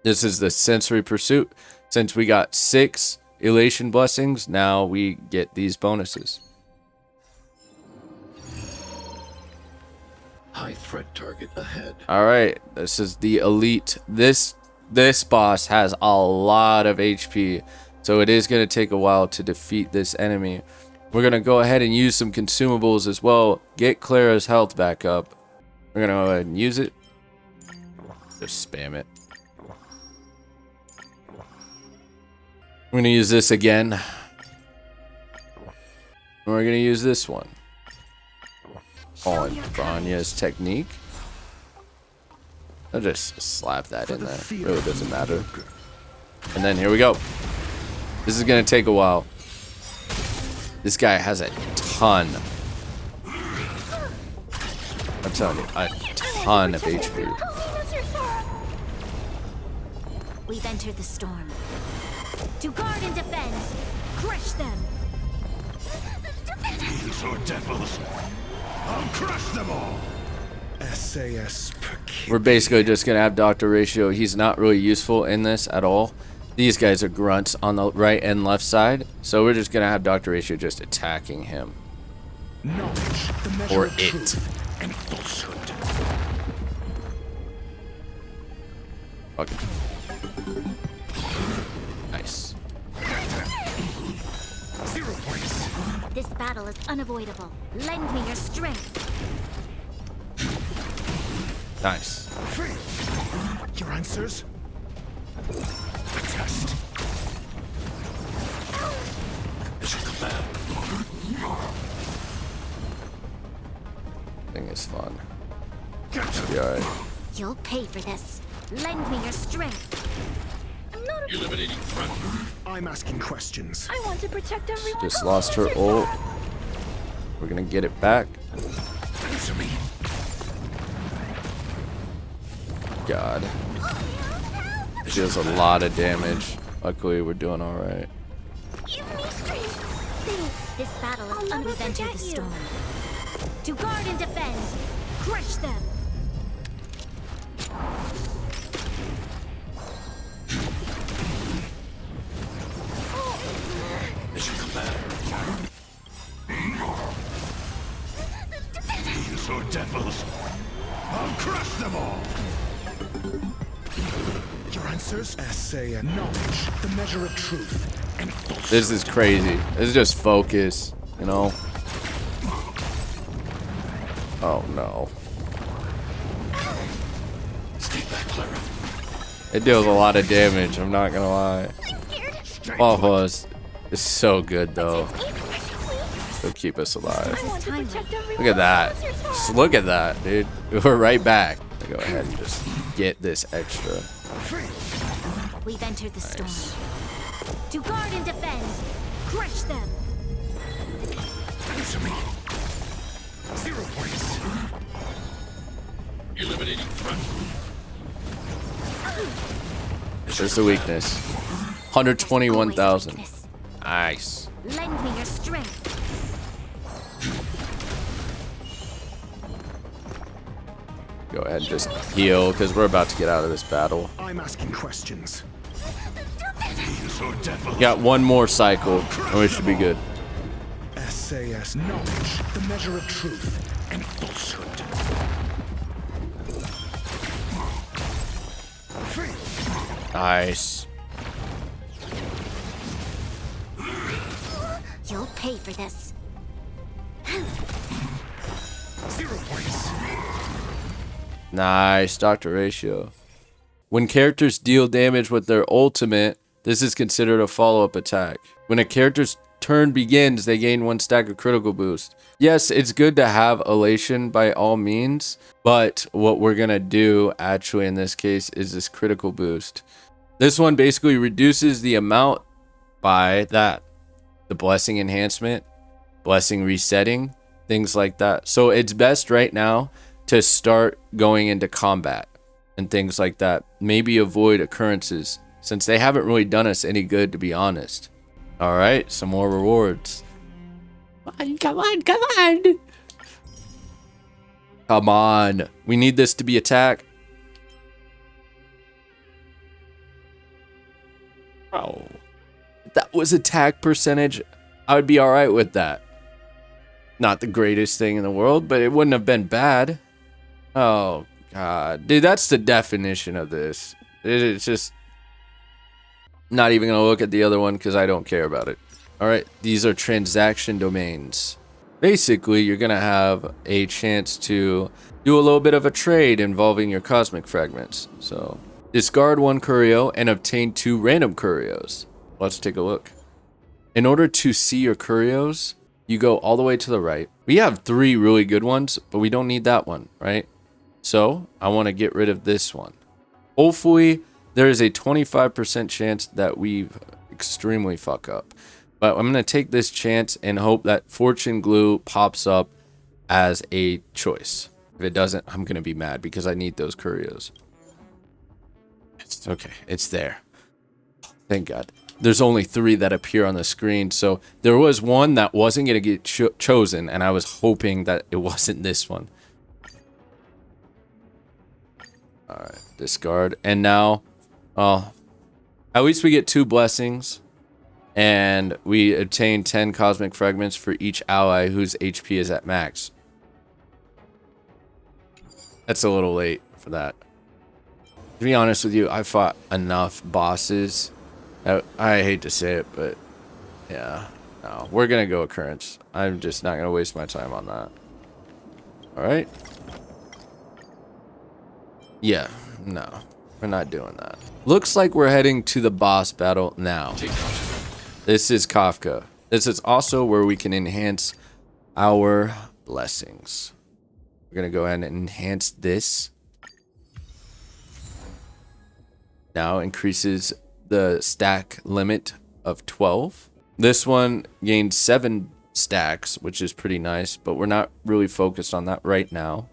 This is the sensory pursuit. Since we got 6 elation blessings, now we get these bonuses. High threat target ahead. All right, this is the elite. This boss has a lot of HP, so it is going to take a while to defeat this enemy. We're going to go ahead and use some consumables as well. Get Clara's health back up. We're going to go ahead and use it. Just spam it. I'm going to use this again. And we're going to use this one. On Branya's technique. I'll just slap that in there. Really doesn't matter. And then here we go. This is going to take a while. This guy has a ton. I'm telling you, a ton of HP. We've entered the storm. To guard and defend. Crush them. These are devils. I'll crush them all. SAS per kid. We're basically just gonna have Dr. Ratio. He's not really useful in this at all. These guys are grunts on the right and left side, so we're just gonna have Dr. Ratio just attacking him. Knowledge, the measure Or of it. truth and falsehood. Okay. Nice. 0 points. This battle is unavoidable. Lend me your strength. Nice. 3. Your answers? A test. Mission command. Thing is fun. Should be alright. You'll pay for this. Lend me your strength. I'm not Eliminating front. I'm asking questions. I want to protect everyone. Just lost her ult. We're gonna get it back. Answer me. God. She does a lot of damage. Luckily, we're doing alright. Give me strength. Thanks. This battle is we've entered the storm. To guard and defend. Crush them. Mission command. These are devils. I'll crush them all. Your answers? SA knowledge, the measure of truth and falsehood. This is crazy. This is just focus, you know? Oh no. Stay back, Clara. It deals a lot of damage, I'm not gonna lie. It's so good though. It'll keep us alive. I want to protect everyone. Look at that. Just look at that, dude. We're right back. Go ahead and just get this extra. We've entered the storm. To guard and defend. Crush them. Answer me. 0 points. Eliminating front. There's the weakness. 121,000. Weakness. Nice. Lend me your strength. Go ahead and just heal, because we're about to get out of this battle. I'm asking questions. These are devils. Got one more cycle, and we should be good. SAS knowledge, the measure of truth and falsehood. 3. Nice. You'll pay for this. 0 points. Nice, Dr. Ratio. When characters deal damage with their ultimate, this is considered a follow-up attack. When a character's turn begins, they gain 1 stack of critical boost. Yes, it's good to have elation by all means, but what we're gonna do actually in this case is this critical boost. This one basically reduces the amount by that. The blessing enhancement, blessing resetting, things like that. So it's best right now to start going into combat and things like that. Maybe avoid occurrences since they haven't really done us any good, to be honest. All right, some more rewards. Come on, come on. Come on. We need this to be attack. Oh, if that was attack percentage, I would be all right with that. Not the greatest thing in the world, but it wouldn't have been bad. Oh, God. Dude, that's the definition of this. It's just... Not even going to look at the other one because I don't care about it. Alright, these are transaction domains. Basically, you're going to have a chance to do a little bit of a trade involving your cosmic fragments. So, discard 1 curio and obtain 2 random curios. Let's take a look. In order to see your curios, you go all the way to the right. We have 3 really good ones, but we don't need that one, right? So, I want to get rid of this one. Hopefully, there is a 25% chance that we extremely fuck up. But I'm going to take this chance and hope that Fortune Glue pops up as a choice. If it doesn't, I'm going to be mad because I need those curios. It's okay. It's there. Thank God. There's only 3 that appear on the screen. So there was one that wasn't going to get chosen. And I was hoping that it wasn't this one. Alright. Discard. And now, at least we get 2 blessings. And we obtain 10 cosmic fragments for each ally whose HP is at max. That's a little late for that. To be honest with you, I fought enough bosses. I hate to say it, but yeah. No, we're going to go occurrence. I'm just not going to waste my time on that. Alright. Yeah, no. We're not doing that. Looks like we're heading to the boss battle now. This is Kafka. This is also where we can enhance our blessings. We're going to go ahead and enhance this. Now increases the stack limit of 12. This one gains 7 stacks, which is pretty nice, but we're not really focused on that right now.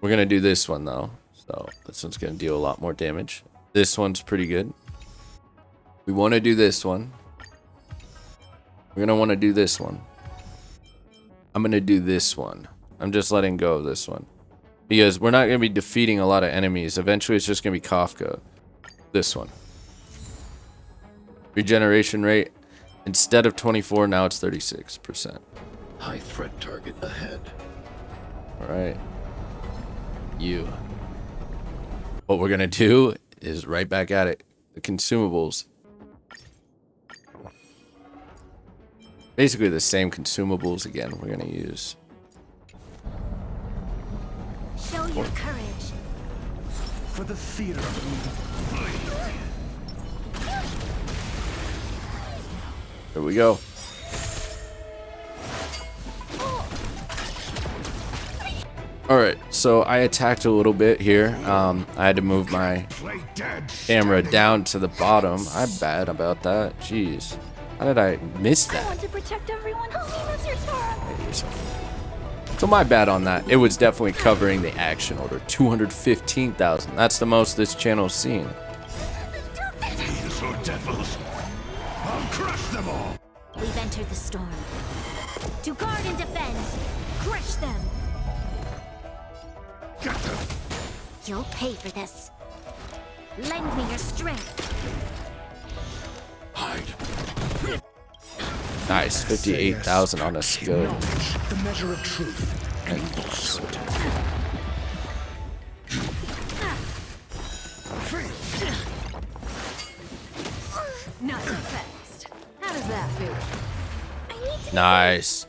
We're going to do this one though. So this one's going to deal a lot more damage. This one's pretty good. We want to do this one. We're going to want to do this one. I'm going to do this one. I'm just letting go of this one. Because we're not going to be defeating a lot of enemies. Eventually it's just going to be Kafka. This one. Regeneration rate. Instead of 24, now it's 36%. High threat target ahead. Alright. You. What we're going to do is right back at it. The consumables. Basically the same consumables again we're going to use. Show your courage. For the theater. There we go. Alright, so I attacked a little bit here. I had to move my camera down to the bottom. I'm bad about that. Jeez. How did I miss I that? want to protect everyone. Miss your Tara. So my bad on that. It was definitely covering the action order. 215,000. That's the most this channel's seen. These are devils. I'll crush them all. We've entered the storm. To guard and defend. Crush them. Get them. You'll pay for this. Lend me your strength. Hide. Nice. 58,000 on a skill. Knowledge, the measure of truth and falsehood. Not so fast. How does that feel? Nice.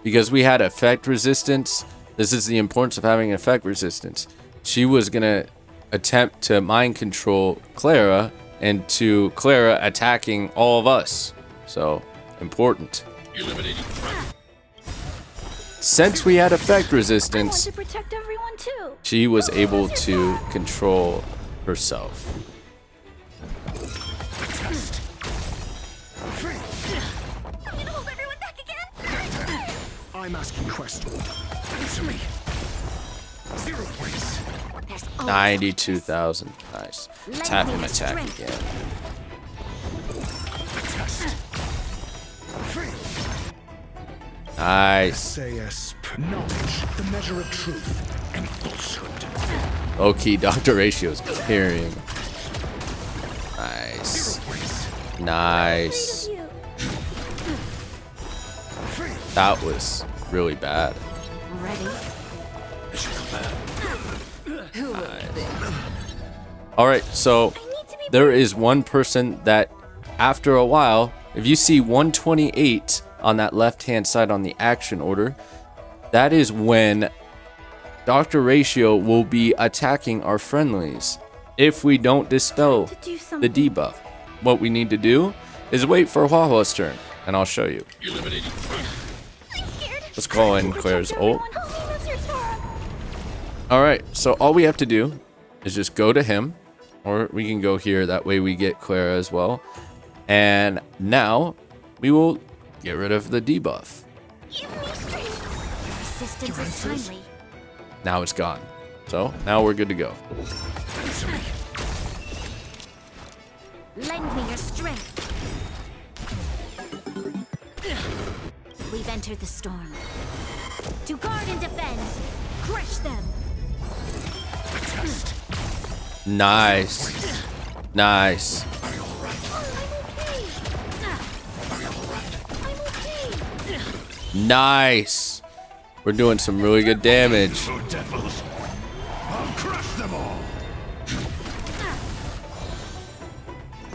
Because we had effect resistance. This is the importance of having effect resistance. She was going to attempt to mind control Clara and to Clara attacking all of us. So, important. Eliminating threat. Since we had effect I want resistance, to protect everyone too. she was able to control herself. I'm gonna hold everyone back again. I'm asking questions. Answer me. 0 points. There's always 92,000. Nice. Let's have him attack again. Nice. SAS. Knowledge, the measure of truth and falsehood. Low-key, Dr. Ratio's carrying. Nice. Nice. You. That was really bad. ready. Mission command. Alright, so there is one person that after a while, if you see 128 on that left-hand side on the action order, that is when Dr. Ratio will be attacking our friendlies if we don't dispel the debuff. What we need to do is wait for Huahua's turn, and I'll show you. Eliminating threat. Let's call in Claire's ult. Alright, so all we have to do is just go to him, or we can go here, that way we get Clara as well. And now we will get rid of the debuff. Give me strength. Your assistance is timely. Now it's gone. So now we're good to go. Lend me your strength. We've entered the storm. To guard and defend. Crush them. Nice. Nice. Nice. We're doing some really good damage. You devils. I'll crush them all.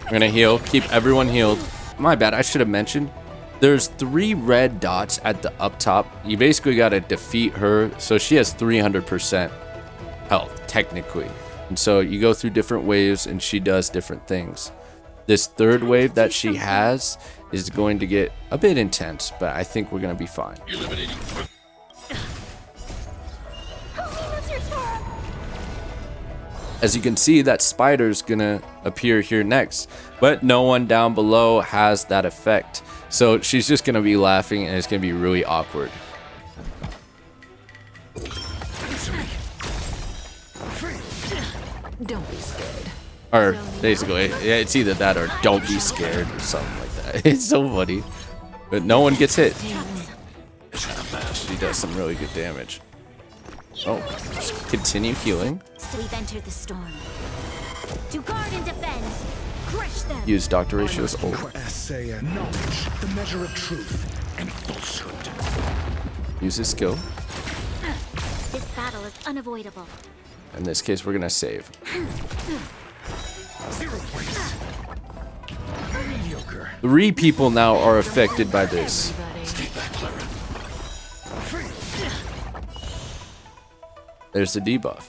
We're gonna heal. Keep everyone healed. My bad. I should have mentioned. There's 3 red dots at the up top. You basically gotta defeat her. So she has 300% health, technically. And so you go through different waves and she does different things. This 3rd wave that she has is going to get a bit intense, but I think we're gonna be fine. Eliminating. As you can see, that spider's gonna appear here next, but no one down below has that effect. So she's just gonna be laughing and it's gonna be really awkward. Don't be scared. Or basically, it's either that or don't be scared or something like that. It's so funny. But no one gets hit. She does some really good damage. Oh, just continue healing. We've entered the storm. To guard and defend. Crush them. Use Dr. Ratio's ult. Essay knowledge, the measure of truth and falsehood. Use his skill. This battle is unavoidable. In this case, we're gonna save. 0 points. Mediocre. 3 people now are affected by this. Stay back, Clara. There's the debuff.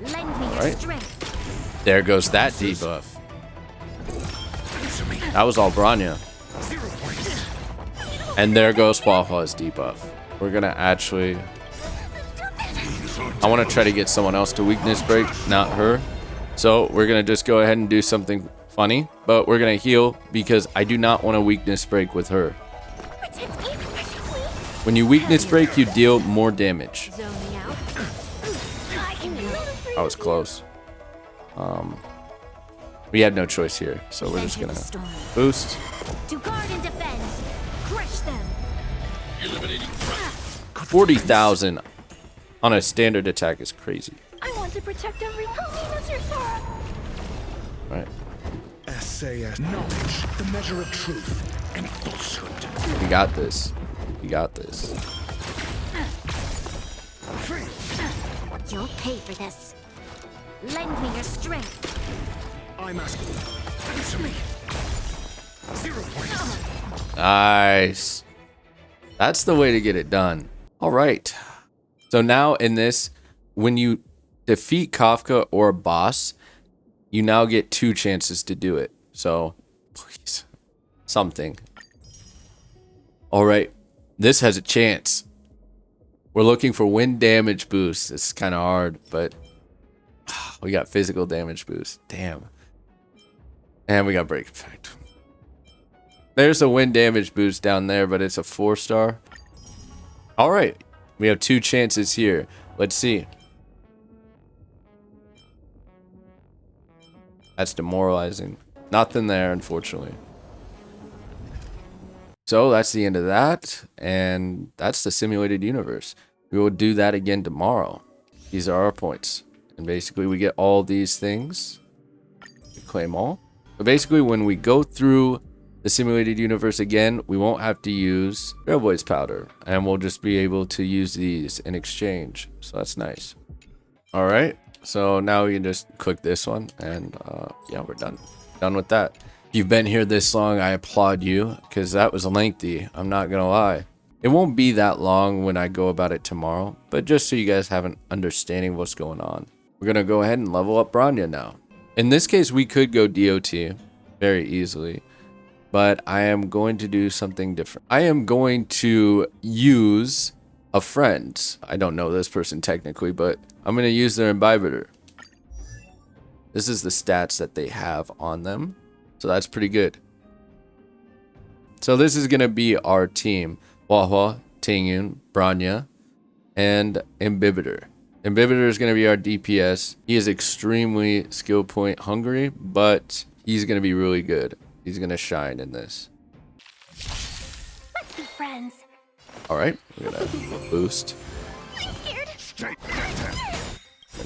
Lend me your Right. strength. There goes that debuff. That was all Branya. 0 points. And there goes Waha's debuff. We're gonna actually... I want to try to get someone else to weakness break, not her. So we're gonna just go ahead and do something funny, but we're gonna heal because I do not want to weakness break with her. Protect me. Protect me. When you weakness break, you deal more damage. Zone me out. I can do it. I was close. We had no choice here, so we're just Enter gonna the storm. boost. To guard and defend. Crush them. Eliminating. 40,000 on a standard attack is crazy. I want to protect everyone. Mr. Sora. Right? Essay knowledge, the measure of truth and falsehood. We got this. We got this. You'll pay for this. Lend me your strength. I'm asking. Answer me. 0 points. Nice. That's the way to get it done. All right. So now in this, when you defeat Kafka or a boss, you now get 2 chances to do it. So, please, something. All right. This has a chance. We're looking for wind damage boost. It's kind of hard, but we got physical damage boost. Damn. And we got break effect. There's a wind damage boost down there, but it's a 4-star. All right. We have 2 chances here. Let's see. That's demoralizing. Nothing there, unfortunately. So that's the end of that. And that's the simulated universe. We will do that again tomorrow. These are our points. And basically we get all these things. We claim all. But basically when we go through the simulated universe again, we won't have to use Trailblaze powder. And we'll just be able to use these in exchange. So that's nice. Alright. So now you can just click this one. And yeah, we're done. Done with that. If you've been here this long, I applaud you. Because that was lengthy. I'm not going to lie. It won't be that long when I go about it tomorrow. But just so you guys have an understanding of what's going on. We're going to go ahead and level up Branya now. In this case, we could go DOT very easily. But I am going to do something different. I am going to use a friend. I don't know this person technically, but I'm going to use their imbibitor. This is the stats that they have on them. So that's pretty good. So this is going to be our team. Huahua, Tingyun, Branya, and Imbibitor. Imbibitor is going to be our DPS. He is extremely skill point hungry, but he's going to be really good. He's going to shine in this. Let's be friends. Alright, we're going to boost. I'm scared. Stay.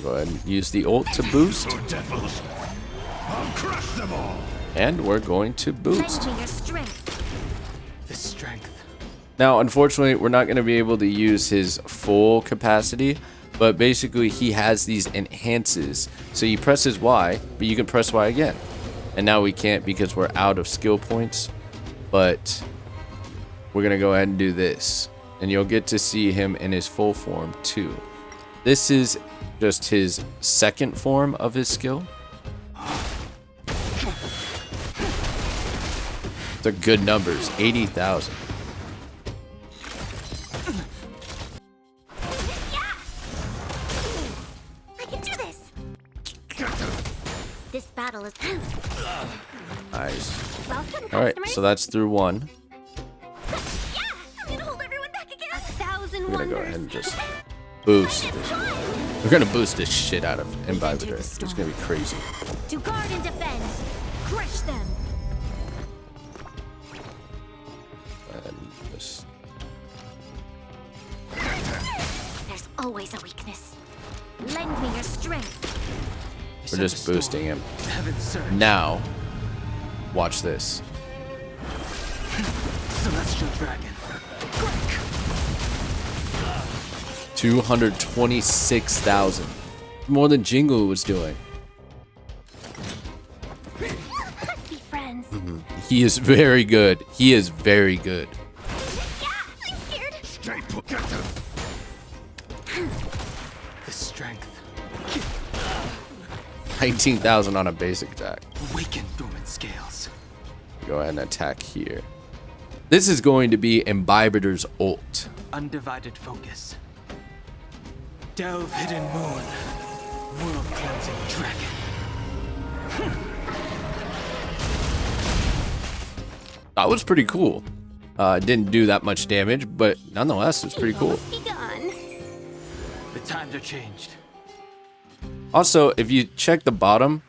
Go ahead and use the ult to boost. You devils. I'll crush them all. And we're going to boost. Lend me your strength. The strength. Now, unfortunately, we're not going to be able to use his full capacity, but basically he has these enhances. So you press his Y, but you can press Y again. And now we can't because we're out of skill points. But we're going to go ahead and do this. And you'll get to see him in his full form too. This is just his second form of his skill. They're good numbers, 80,000. I can do this. This battle is Nice. welcome, All right, customers. so that's through one. Yeah, I'm gonna hold everyone back again. 1,000 We're gonna go wonders. ahead and just boost this. We're gonna boost this shit out of Imbibitor. It's gonna be crazy. To guard and defend. Crush them. And just There's always a weakness. Lend me your strength. we're just boosting him. Heaven's surge. Now, watch this. Celestial dragon. 226,000. More than Jingle was doing. Let's be friends. He is very good. He is very good. Yeah, I'm scared. Stay put. Get them. The strength. 19,000 on a basic attack. Awaken dormant scales. Go ahead and attack here. This is going to be Imbibitor's ult. Undivided focus. Delve hidden moon. World cleansing dragon. That was pretty cool. Didn't do that much damage, but nonetheless, it's pretty cool. Be gone. The times are changed. Also, if you check the bottom,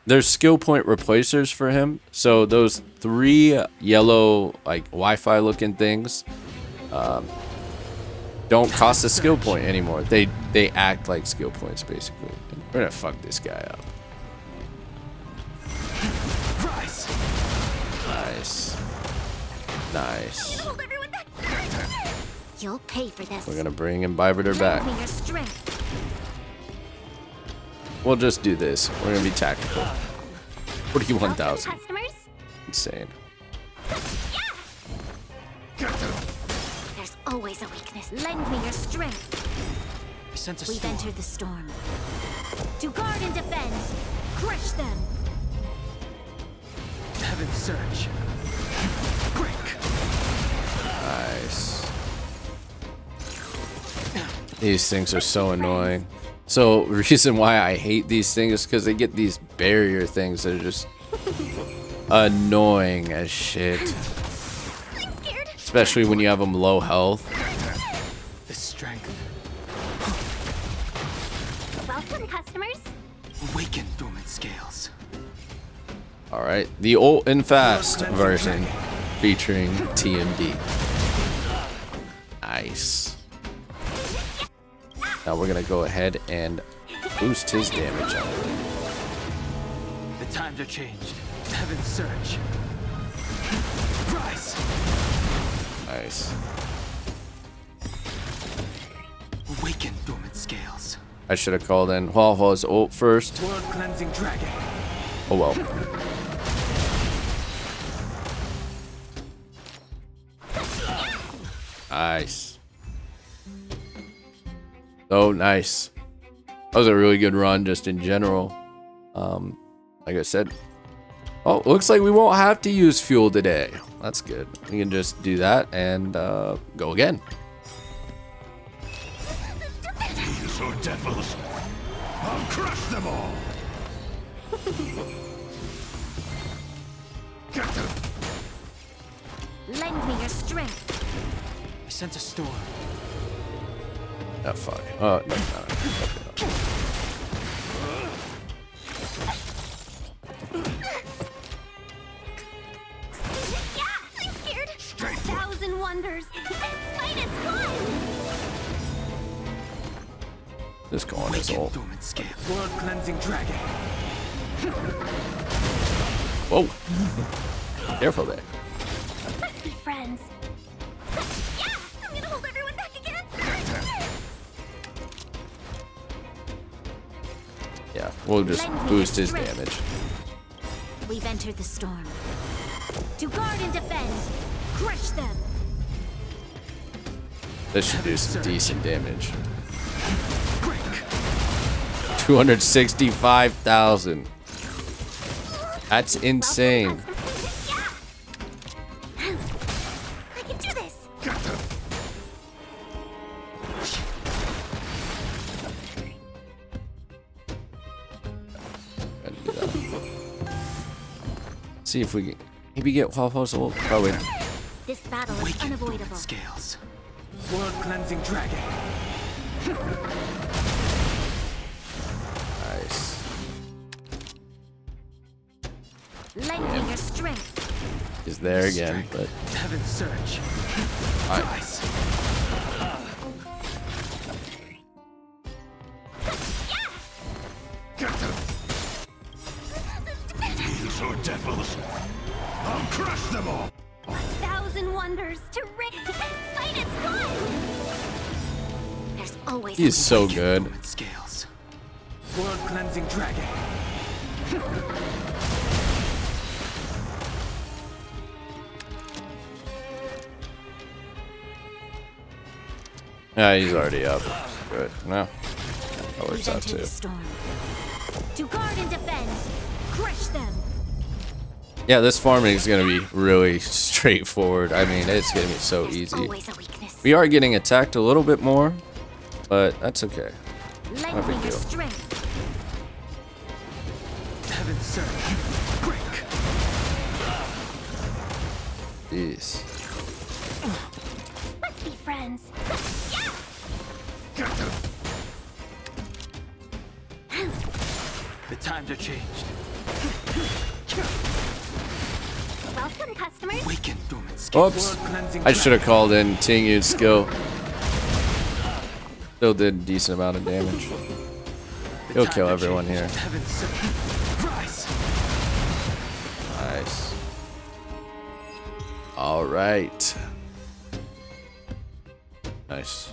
there's skill point replacers for him. So those 3 yellow, like Wi-Fi looking things, don't cost a skill point anymore. They act like skill points basically. We're gonna fuck this guy up. Rise. Nice. Nice. Hold everyone back. You'll pay for this. We're gonna bring Imbibitor back. Lend me your strength. We'll just do this. We're gonna be tactical. 41,000. Welcome, customers. Insane. There's always a weakness. Lend me your strength. I sense a We've storm. entered the storm. To guard and defend. Crush them. Heaven's surge. Break. Nice. These things are so annoying. So, reason why I hate these things is because they get these barrier things that are just annoying as shit. I'm scared. Especially when you have them low health. The strength. Welcome, customers. Awaken dormant scales. Alright, the ult and fast version featuring TMD. Nice. Now we're gonna go ahead and boost his damage up. The times are changed. Heaven's surge. Rise. Nice. Awaken dormant scales. I should have called in Huahua's ult first. World cleansing dragon. Oh well. Nice. Oh, nice. That was a really good run just in general. Like I said. Oh, looks like we won't have to use fuel today. That's good. We can just do that and go again. These are devils. I'll crush them all. Get them. Lend me your strength. I sense a storm. Oh, fuck. Oh, no, no. Yeah, I'm scared. 1,000 wonders. Fight is fun. This going is old. Dormant scale. World cleansing dragon. Whoa. Careful there. Let's be friends. Yeah, I'm gonna hold everyone back again. Yeah, we'll just Lend me boost your his strength. damage. We've entered the storm. To guard and defend. Crush them. This should do some decent damage. Break. 265,000. That's insane. Yeah. I can do this. Get them. See if we can maybe get Waffle's ult. Probably. This battle is Awaken unavoidable. dormant scales. World cleansing dragon. Nice. Lend me your strength. He's there again, but Heaven's surge. Alright. Rise. Get them. These are devils. I'll crush them all. 1,000 wonders to ring. Fight is fun. There's always. he is so good. Dormant scales. World cleansing dragon. Yeah, he's already up. Good. No. That We've works out entered too. the storm. To guard and defend. Crush them. Yeah, this farming is gonna be really straightforward. I mean, it's gonna be so easy. Always a weakness. We are getting attacked a little bit more, but that's okay. Lend no me big your deal. strength. Heaven's surge. Break. Jeez. Let's be friends. Get them. The times are changed. Welcome, customers. Awaken dormant scales. Oops. World cleansing I should have dragon. called in Tingyu's skill. Still did a decent amount of damage. The He'll times kill are everyone changed. here. Heaven's surge. Rise. Nice. All right. Nice.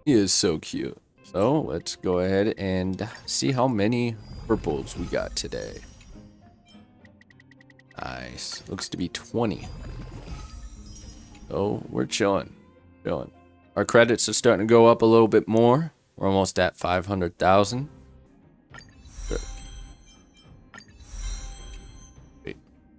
He is so cute. So let's go ahead and see how many purples we got today. Nice. Looks to be 20. So we're chilling. Chilling. Our credits are starting to go up a little bit more. We're almost at 500,000.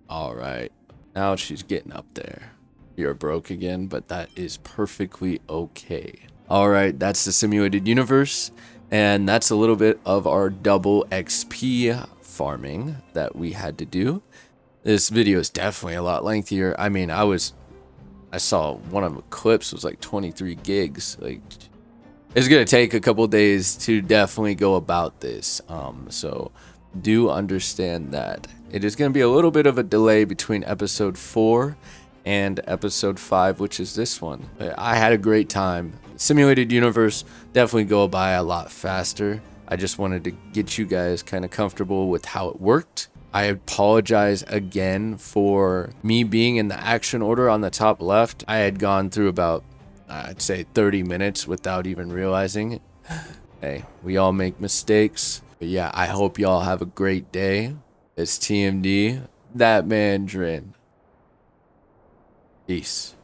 All right. Now she's getting up there. You're broke again, but that is perfectly okay. All right, that's the simulated universe, and that's a little bit of our double XP farming that we had to do. This video is definitely a lot lengthier. I mean, I saw one of the clips was like 23 gigs. Like, it's gonna take a couple days to definitely go about this. So do understand that it is gonna be a little bit of a delay between episode 4 and episode 5, which is this one. I had a great time. Simulated universe definitely go by a lot faster. I just wanted to get you guys kind of comfortable with how it worked. I apologize again for me being in the action order on the top left. I had gone through about, I'd say 30 minutes without even realizing it. Hey, we all make mistakes. But yeah, I hope y'all have a great day. It's TMD, Thatmandrin. Peace.